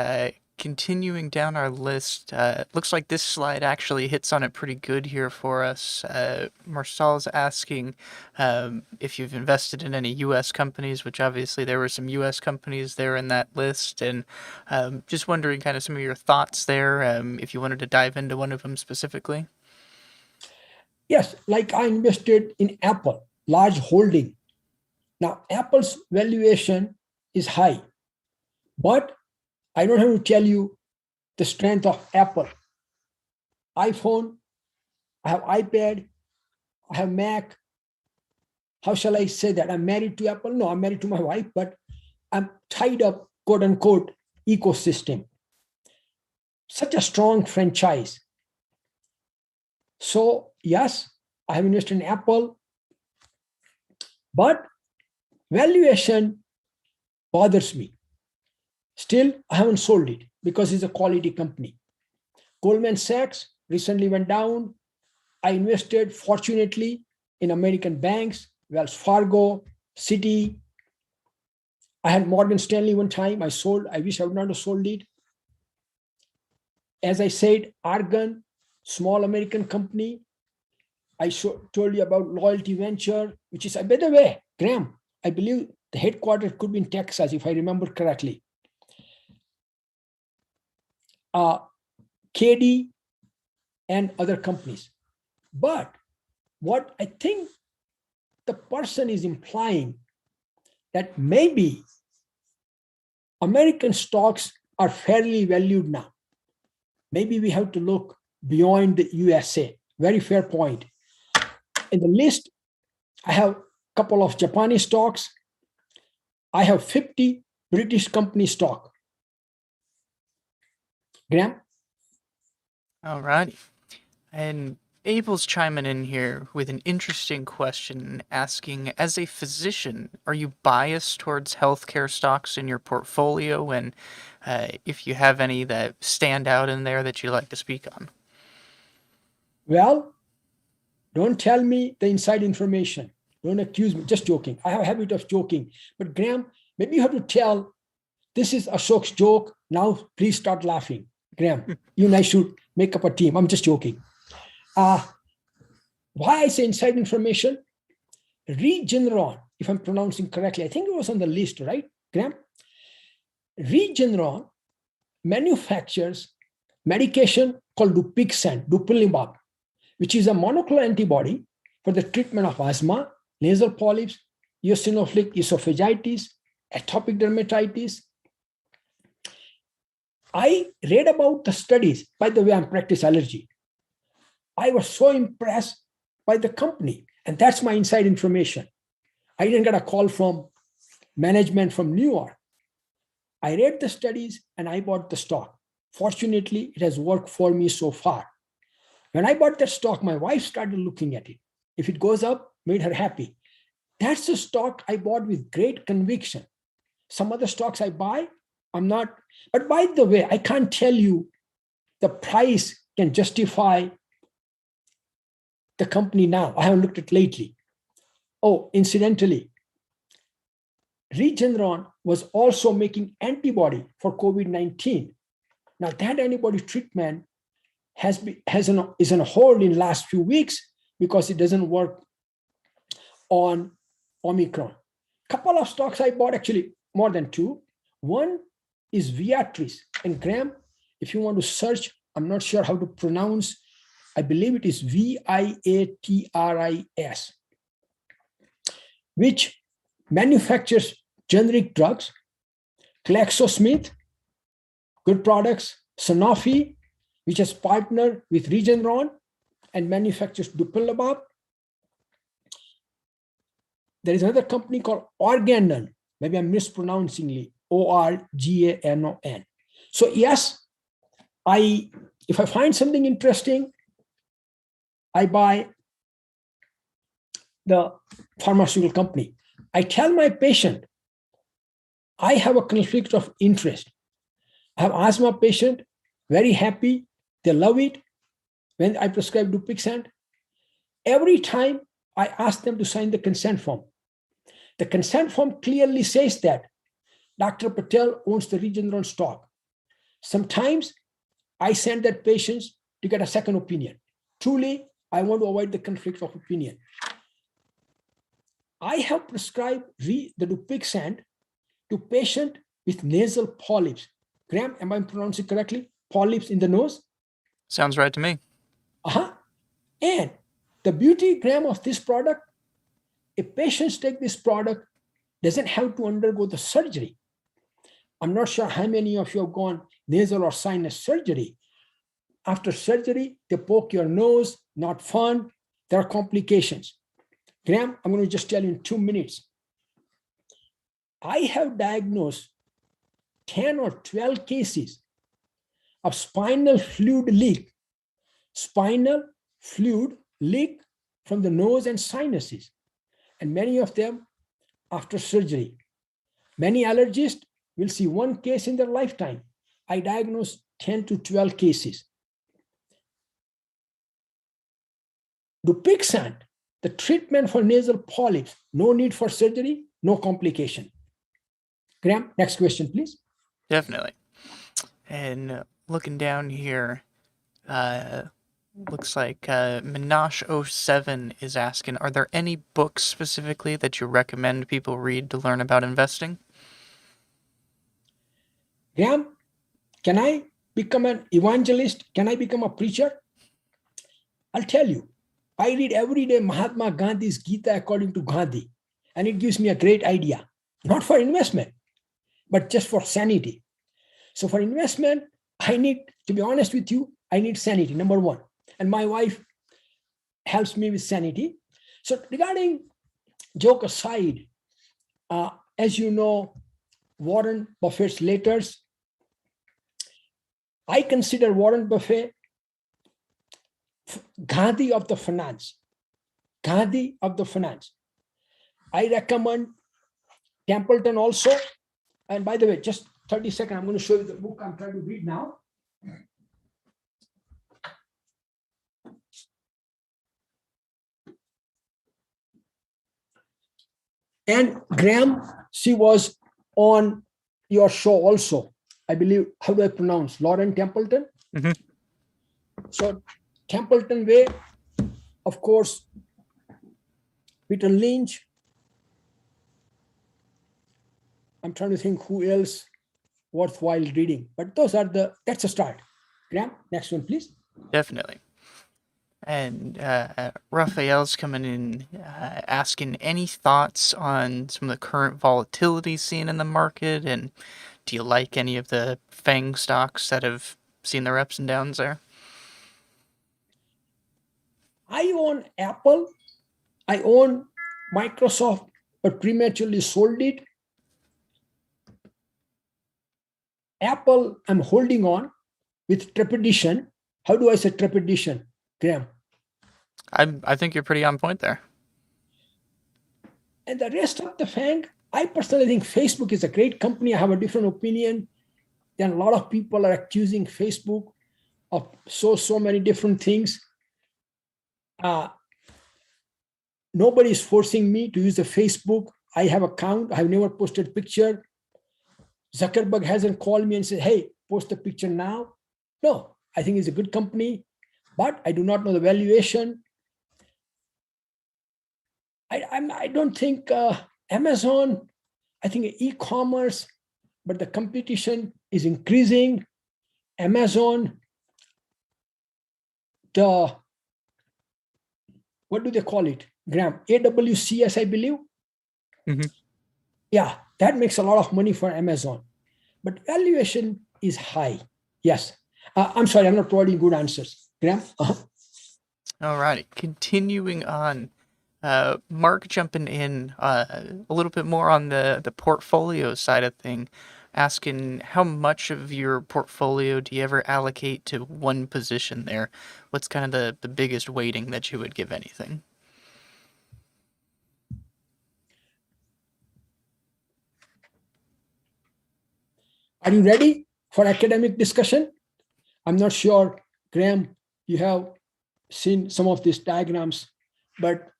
Speaker 1: continuing down our list, looks like this slide actually hits on it pretty good here for us. Marcel's asking if you've invested in any U.S. companies, which obviously there were some U.S. companies there in that list, and just wondering kind of some of your thoughts there, if you wanted to dive into one of them specifically.
Speaker 2: Yes, like I invested in Apple, large holding. Now, Apple's valuation is high, but I don't have to tell you the strength of Apple. iPhone, I have iPad, I have Mac. How shall I say that? I'm married to Apple? No, I'm married to my wife, but I'm tied up, quote unquote, ecosystem. Such a strong franchise. So, yes, I have invested in Apple, but valuation bothers me. Still, I haven't sold it because it's a quality company. Goldman Sachs recently went down. I invested, fortunately, in American banks, Wells Fargo, Citi. I had Morgan Stanley one time. I sold. I wish I would not have sold it. As I said, Argan, small American company. I told you about Loyalty Venture, which is, by the way, Graham, I believe the headquarters could be in Texas, if I remember correctly. KD and other companies. But what I think the person is implying that maybe American stocks are fairly valued now. Maybe we have to look beyond the USA. Very fair point. In the list, I have a couple of Japanese stocks. I have 50 British company stock. Graham?
Speaker 1: All righty. And Abel's chiming in here with an interesting question, asking, as a physician, are you biased towards healthcare stocks in your portfolio? And if you have any that stand out in there that you'd like to speak on?
Speaker 2: Well, don't tell me the inside information. Don't accuse me. Just joking. I have a habit of joking. But Graham, maybe you have to tell, this is Ashok's joke. Now, please start laughing. Graham, you and I should make up a team. I'm just joking. Why I say inside information? Regeneron, if I'm pronouncing correctly, I think it was on the list, right, Graham? Regeneron manufactures medication called Dupilumab, which is a monoclonal antibody for the treatment of asthma, nasal polyps, eosinophilic esophagitis, atopic dermatitis. I read about the studies. By the way, I'm practice allergy. I was so impressed by the company. And that's my inside information. I didn't get a call from management from New York. I read the studies and I bought the stock. Fortunately, it has worked for me so far. When I bought that stock, my wife started looking at it. If it goes up, made her happy. That's the stock I bought with great conviction. Some other stocks I buy, I'm not. But by the way, I can't tell you the price can justify the company now. I haven't looked at it lately. Oh, incidentally, Regeneron was also making antibody for COVID-19. Now that antibody treatment is on hold in the last few weeks because it doesn't work on Omicron. Couple of stocks I bought, actually more than two. One is Viatris. And Graham, if you want to search, I'm not sure how to pronounce, I believe it is Viatris, which manufactures generic drugs, GlaxoSmith, good products, Sanofi, which has partnered with Regeneron and manufactures Dupilumab. There is another company called Argan, maybe I'm mispronouncing it, Organon. So yes, if I find something interesting, I buy the pharmaceutical company. I tell my patient, I have a conflict of interest. I have asthma patient, very happy, they love it. When I prescribe Dupixent, every time I ask them to sign the consent form. The consent form clearly says that Dr. Patel owns the Regeneron stock. Sometimes I send that patients to get a second opinion. Truly, I want to avoid the conflict of opinion. I have prescribed the Dupixent to patient with nasal polyps. Graham, am I pronouncing correctly? Polyps in the nose?
Speaker 1: Sounds right to me.
Speaker 2: And the beauty, Graham, of this product, if patients take this product, doesn't have to undergo the surgery. I'm not sure how many of you have gone nasal or sinus surgery. After surgery, they poke your nose, not fun. There are complications. Graham, I'm going to just tell you in 2 minutes. I have diagnosed 10 or 12 cases of spinal fluid leak from the nose and sinuses, and many of them after surgery. Many allergists will see one case in their lifetime. I diagnose 10 to 12 cases. Dupixent, the treatment for nasal polyps, no need for surgery, no complication. Graham, next question, please.
Speaker 1: Definitely. And looking down here, looks like Minash07 is asking, are there any books specifically that you recommend people read to learn about investing?
Speaker 2: Graham, can I become an evangelist? Can I become a preacher? I'll tell you, I read every day Mahatma Gandhi's Gita according to Gandhi, and it gives me a great idea, not for investment, but just for sanity. So for investment, I need, to be honest with you, I need sanity, number one. And my wife helps me with sanity. So regarding joke aside, as you know, Warren Buffett's letters, I consider Warren Buffett Gandhi of the finance. Gandhi of the finance. I recommend Templeton also. And by the way, just 30 seconds, I'm going to show you the book I'm trying to read now. And Graham, she was on your show also. I believe, how do I pronounce? Lauren Templeton?
Speaker 1: Mm-hmm.
Speaker 2: So Templeton Way, of course, Peter Lynch. I'm trying to think who else worthwhile reading, but that's a start. Graham, next one, please.
Speaker 1: Definitely. And Raphael's coming in asking any thoughts on some of the current volatility seen in the market, and do you like any of the FANG stocks that have seen their ups and downs there?
Speaker 2: I own Apple, I own Microsoft, but prematurely sold it. Apple, I'm holding on with trepidation. How do I say trepidation, Graham?
Speaker 1: I think you're pretty on point there.
Speaker 2: And the rest of the FANG, I personally think Facebook is a great company. I have a different opinion. Then a lot of people are accusing Facebook of so many different things. Nobody is forcing me to use the Facebook. I have account. I have never posted picture. Zuckerberg hasn't called me and said, hey, post the picture now. No, I think it's a good company, but I do not know the valuation. I don't think Amazon, I think e-commerce, but the competition is increasing. Amazon, the, what do they call it? Graham, AWCS, I believe.
Speaker 1: Mhm.
Speaker 2: Yeah, that makes a lot of money for Amazon, but valuation is high. Yes. I'm sorry, I'm not providing good answers. Graham?
Speaker 1: Alrighty, continuing on. Mark jumping in a little bit more on the portfolio side of thing, asking how much of your portfolio do you ever allocate to one position there? What's kind of the biggest weighting that you would give anything?
Speaker 2: Are you ready for academic discussion? I'm not sure, Graham, you have seen some of these diagrams, but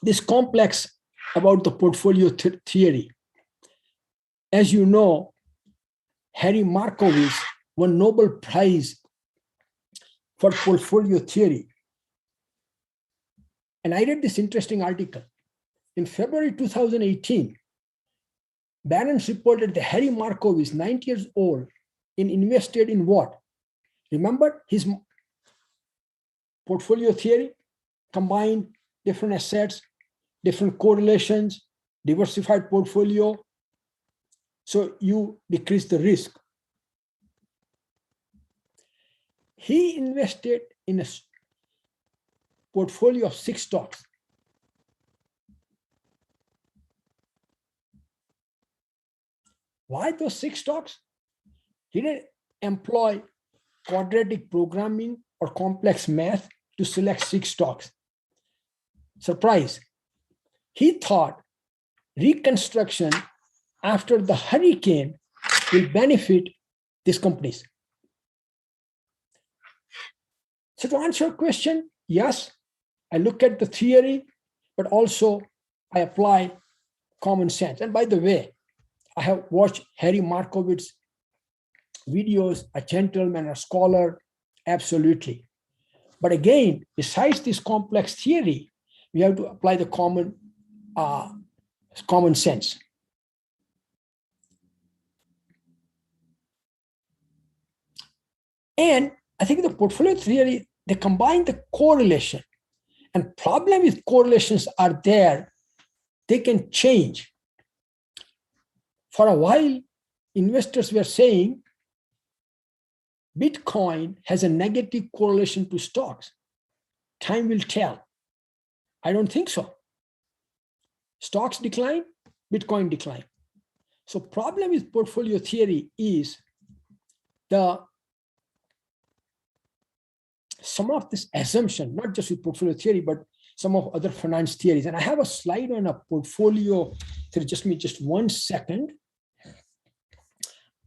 Speaker 2: this complex about the portfolio theory. As you know, Harry Markowitz won Nobel Prize for portfolio theory. And I read this interesting article. In February 2018, Barron's reported that Harry Markowitz, 90 years old, invested in what? Remember his portfolio theory? Combined different assets, different correlations, diversified portfolio. So you decrease the risk. He invested in a portfolio of 6 stocks. Why those 6 stocks? He didn't employ quadratic programming or complex math to select 6 stocks. Surprise. He thought reconstruction after the hurricane will benefit these companies. So to answer your question, yes, I look at the theory, but also I apply common sense. And by the way, I have watched Harry Markowitz videos, a gentleman, a scholar, absolutely. But again, besides this complex theory, we have to apply the common sense. And I think the portfolio theory, they combine the correlation. And problem with correlations are there, they can change. For a while, investors were saying Bitcoin has a negative correlation to stocks. Time will tell. I don't think so. Stocks decline, Bitcoin decline. So problem with portfolio theory is some of this assumption, not just with portfolio theory, but some of other finance theories. And I have a slide on a portfolio theory. Just 1 second.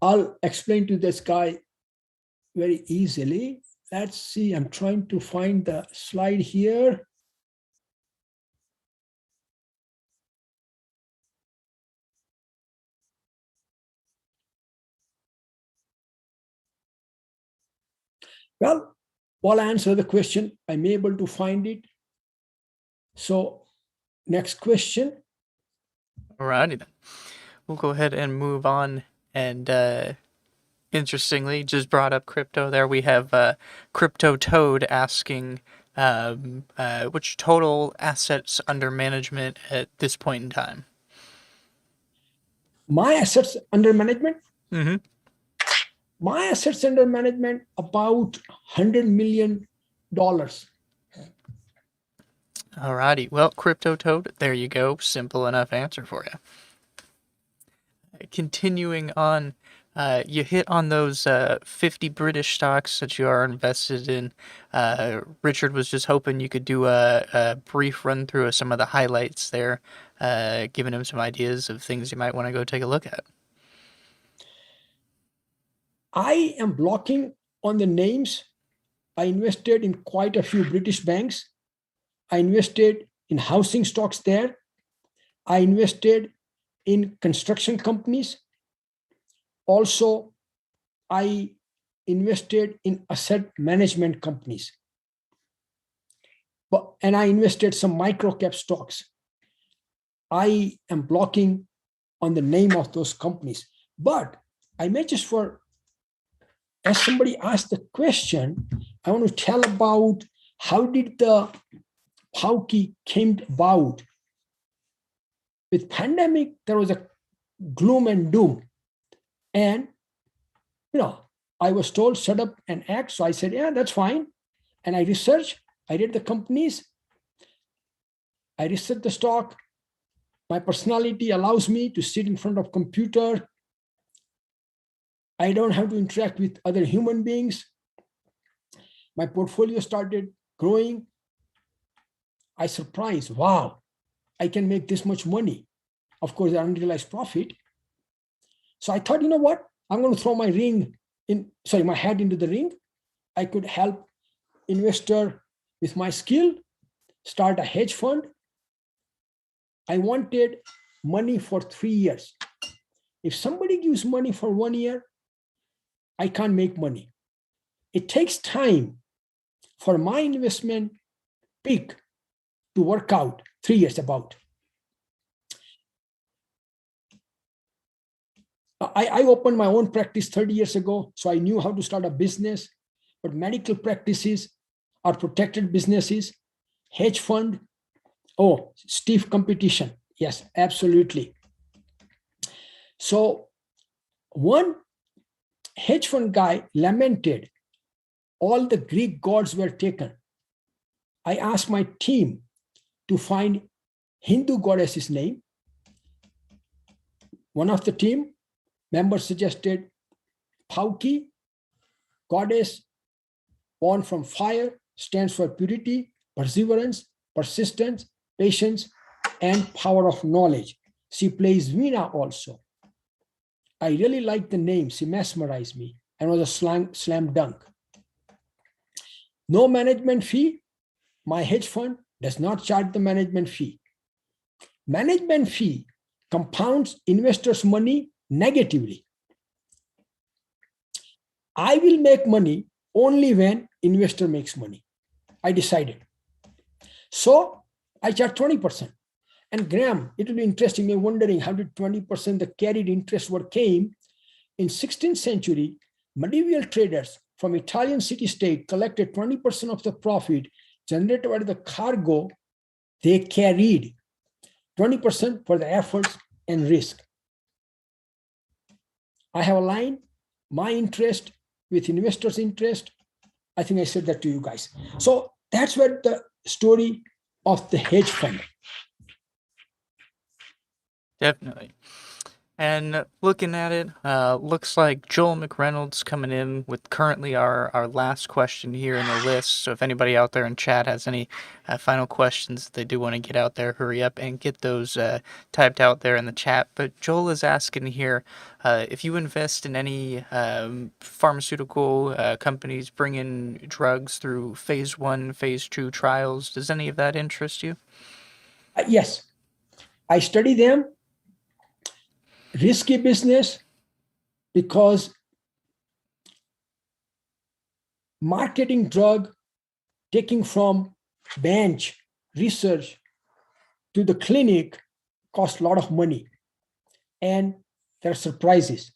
Speaker 2: I'll explain to this guy very easily. Let's see, I'm trying to find the slide here. Well, while I answer the question, I'm able to find it. So next question.
Speaker 1: Alrighty then. We'll go ahead and move on. And interestingly, just brought up crypto there. We have Crypto Toad asking which total assets under management at this point in time.
Speaker 2: My assets under management?
Speaker 1: Mm-hmm.
Speaker 2: My assets under management, about $100 million.
Speaker 1: Alrighty. Well, Crypto Toad, there you go. Simple enough answer for you. Continuing on, you hit on those 50 British stocks that you are invested in. Richard was just hoping you could do a brief run through of some of the highlights there, giving him some ideas of things you might want to go take a look at.
Speaker 2: I am blocking on the names. I invested in quite a few British banks. I invested in housing stocks there. I invested in construction companies. Also, I invested in asset management companies. And I invested some micro cap stocks. I am blocking on the name of those companies. But I may just as somebody asked the question, I want to tell about how did the Pavaki came about. With pandemic, there was a gloom and doom. And, I was told, shut up and act. So I said, yeah, that's fine. And I researched, I read the companies, I researched the stock. My personality allows me to sit in front of computer. I don't have to interact with other human beings. My portfolio started growing. I surprised, wow, I can make this much money. Of course, the unrealized profit. So I thought, you know what? I'm going to throw my head into the ring. I could help investor with my skill, start a hedge fund. I wanted money for 3 years. If somebody gives money for 1 year, I can't make money. It takes time for my investment peak to work out, 3 years about. I opened my own practice 30 years ago, so I knew how to start a business. But medical practices are protected businesses. Hedge fund, stiff competition. Yes, absolutely. So one hedge fund guy lamented all the Greek gods were taken. I asked my team to find Hindu goddess's name. One of the team members suggested Pavaki, goddess born from fire, stands for purity, perseverance, persistence, patience, and power of knowledge. She plays Veena also. I really liked the name. She mesmerized me and was a slam dunk. No management fee. My hedge fund does not charge the management fee. Management fee compounds investors' money negatively. I will make money only when investor makes money. I decided. So I charge 20%. And Graham, it will be interesting. You're wondering how did 20% the carried interest came. In 16th century, medieval traders from Italian city-state collected 20% of the profit generated by the cargo they carried, 20% for the efforts and risk. I have aligned my interest with investors' interest. I think I said that to you guys. So that's where the story of the hedge fund.
Speaker 1: Definitely. And looking at it, looks like Joel McReynolds coming in with currently our last question here in the list. So if anybody out there in chat has any final questions that they do want to get out there, hurry up and get those typed out there in the chat. But Joel is asking here, if you invest in any pharmaceutical companies bringing drugs through phase 1, phase 2 trials, does any of that interest you?
Speaker 2: Yes, I study them. Risky business, because marketing drug, taking from bench research to the clinic costs a lot of money, and there are surprises.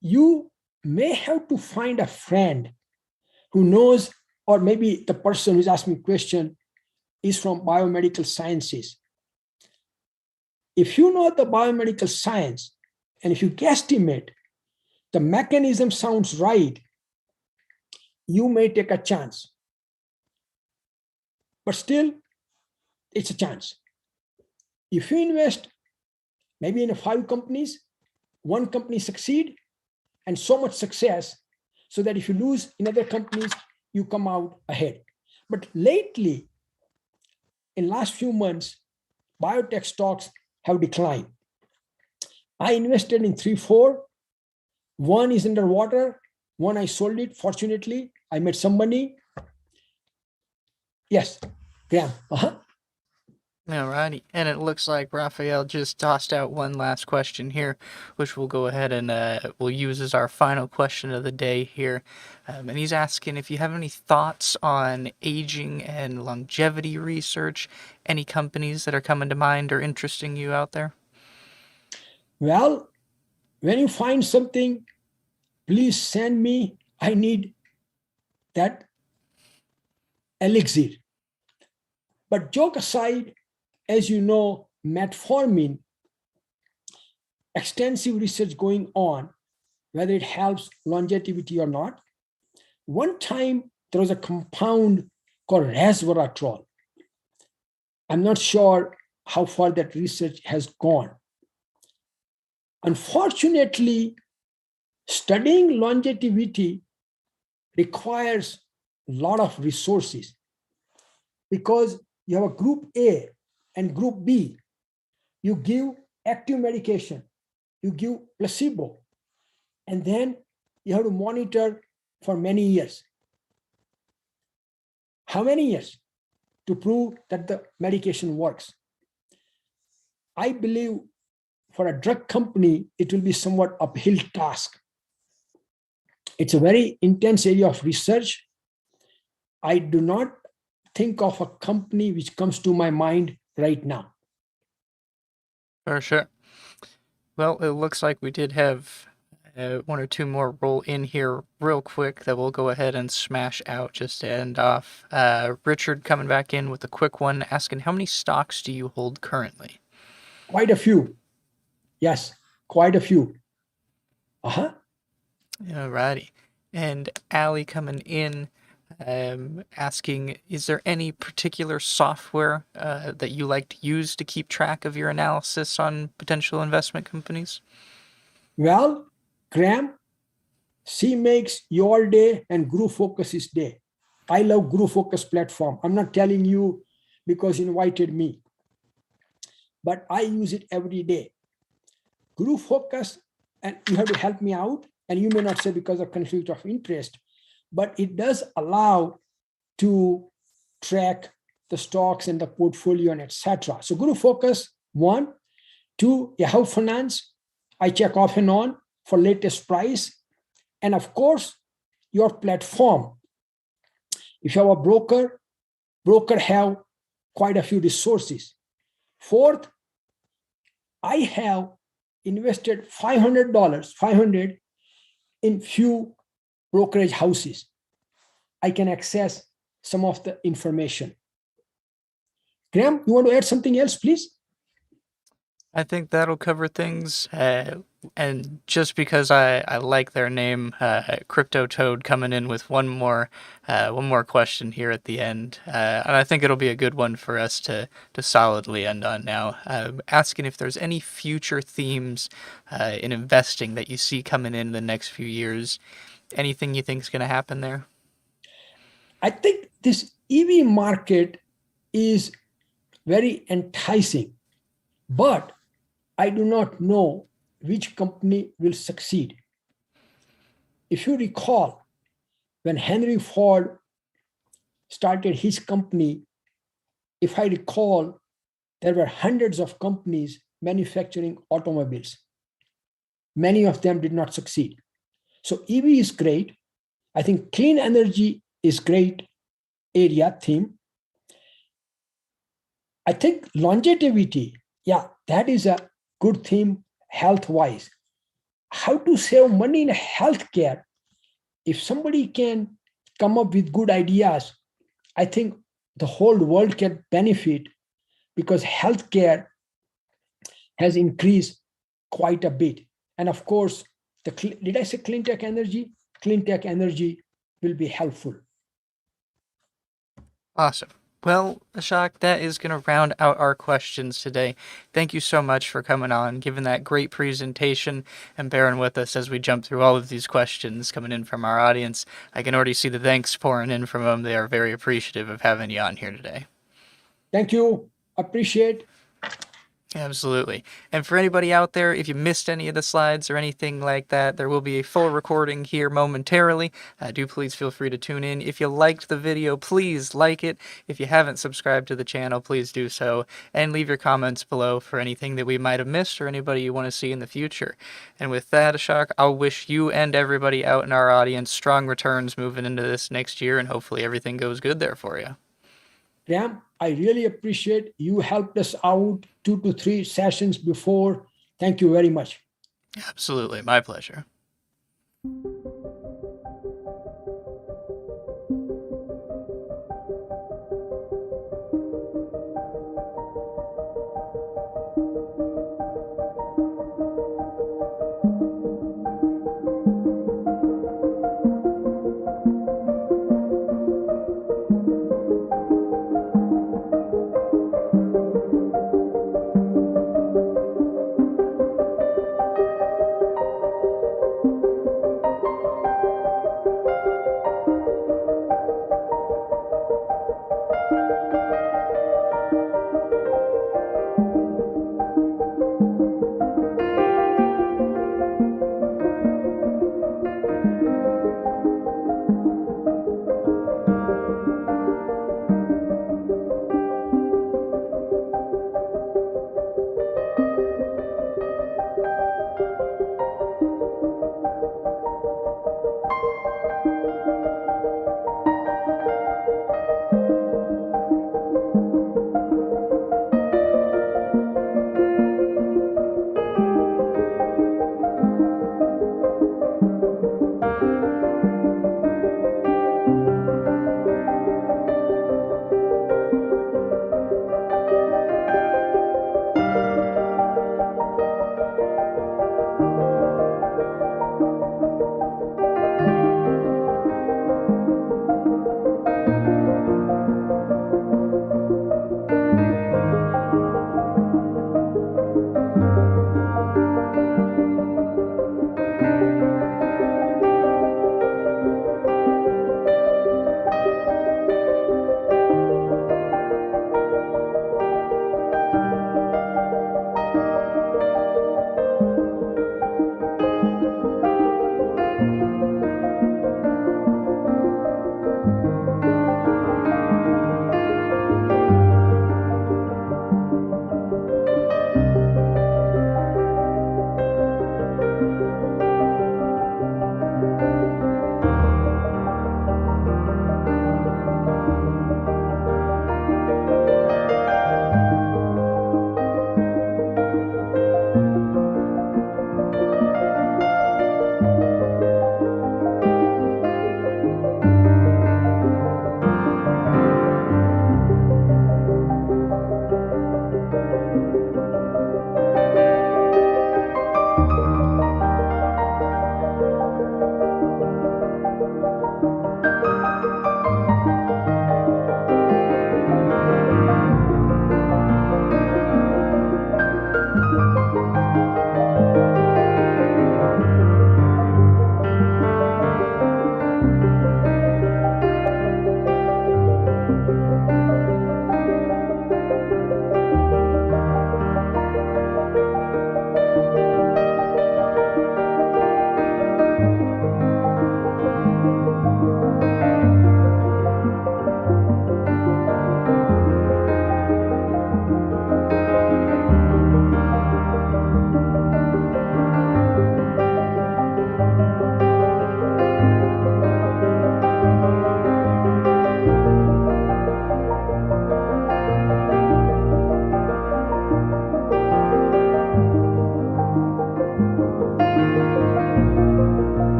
Speaker 2: You may have to find a friend who knows, or maybe the person who's asking me question is from biomedical sciences. If you know the biomedical science, and if you guesstimate the mechanism sounds right, you may take a chance. But still, it's a chance. If you invest maybe in 5 companies, 1 company succeed, and so much success, so that if you lose in other companies, you come out ahead. But lately, in last few months, biotech stocks have declined. I invested in 3, 4. 1 is underwater. 1 I sold it. Fortunately, I made some money. Yes, Graham.
Speaker 1: Alrighty, and it looks like Raphael just tossed out one last question here, which we'll go ahead and we'll use as our final question of the day here. And he's asking if you have any thoughts on aging and longevity research, any companies that are coming to mind or interesting you out there?
Speaker 2: Well, when you find something, please send me. I need that elixir. But joke aside, as you know, metformin, extensive research going on, whether it helps longevity or not. One time there was a compound called resveratrol. I'm not sure how far that research has gone. Unfortunately, studying longevity requires a lot of resources because you have a group A and group B. You give active medication, you give placebo, and then you have to monitor for many years. How many years? To prove that the medication works. I believe for a drug company, it will be somewhat uphill task. It's a very intense area of research. I do not think of a company which comes to my mind right now.
Speaker 1: For sure. Well, it looks like we did have one or two more roll in here real quick that we'll go ahead and smash out just to end off. Richard coming back in with a quick one asking, how many stocks do you hold currently?
Speaker 2: Quite a few. Yes, quite a few. Uh-huh.
Speaker 1: Alrighty. And Allie coming in asking, is there any particular software that you like to use to keep track of your analysis on potential investment companies?
Speaker 2: Well, Graham, C makes your day and Guru Focus is day. I love Guru Focus platform. I'm not telling you because you invited me, but I use it every day. Guru Focus, and you have to help me out, and you may not say because of conflict of interest, but it does allow to track the stocks and the portfolio and etc. So Guru Focus, one. Two, Yahoo Finance, I check off and on for latest price. And of course, your platform. If you have a broker have quite a few resources. Fourth, I have invested $500 in few brokerage houses. I can access some of the information. Graham, you want to add something else, please?
Speaker 1: I think that'll cover things. And just because I like their name, Crypto Toad coming in with one more question here at the end, and I think it'll be a good one for us to solidly end on now. Asking if there's any future themes in investing that you see coming in the next few years. Anything you think is going to happen there?
Speaker 2: I think this EV market is very enticing, but I do not know which company will succeed. If you recall, when Henry Ford started his company, if I recall, there were hundreds of companies manufacturing automobiles. Many of them did not succeed. So EV is great. I think clean energy is great area theme. I think longevity, yeah, that is a good theme health-wise. How to save money in healthcare? If somebody can come up with good ideas, I think the whole world can benefit because healthcare has increased quite a bit. And of course, did I say clean tech energy? Clean tech energy will be helpful.
Speaker 1: Awesome. Well, Ashok, that is going to round out our questions today. Thank you so much for coming on, giving that great presentation, and bearing with us as we jump through all of these questions coming in from our audience. I can already see the thanks pouring in from them. They are very appreciative of having you on here today.
Speaker 2: Thank you. Appreciate.
Speaker 1: Absolutely. And for anybody out there, if you missed any of the slides or anything like that, there will be a full recording here momentarily. Do please feel free to tune in. If you liked the video, please like it. If you haven't subscribed to the channel, please do so. And leave your comments below for anything that we might have missed or anybody you want to see in the future. And with that, Ashok, I'll wish you and everybody out in our audience strong returns moving into this next year, and hopefully everything goes good there for you.
Speaker 2: Ram, I really appreciate you helped us out 2 to 3 sessions before. Thank you very much.
Speaker 1: Absolutely. My pleasure.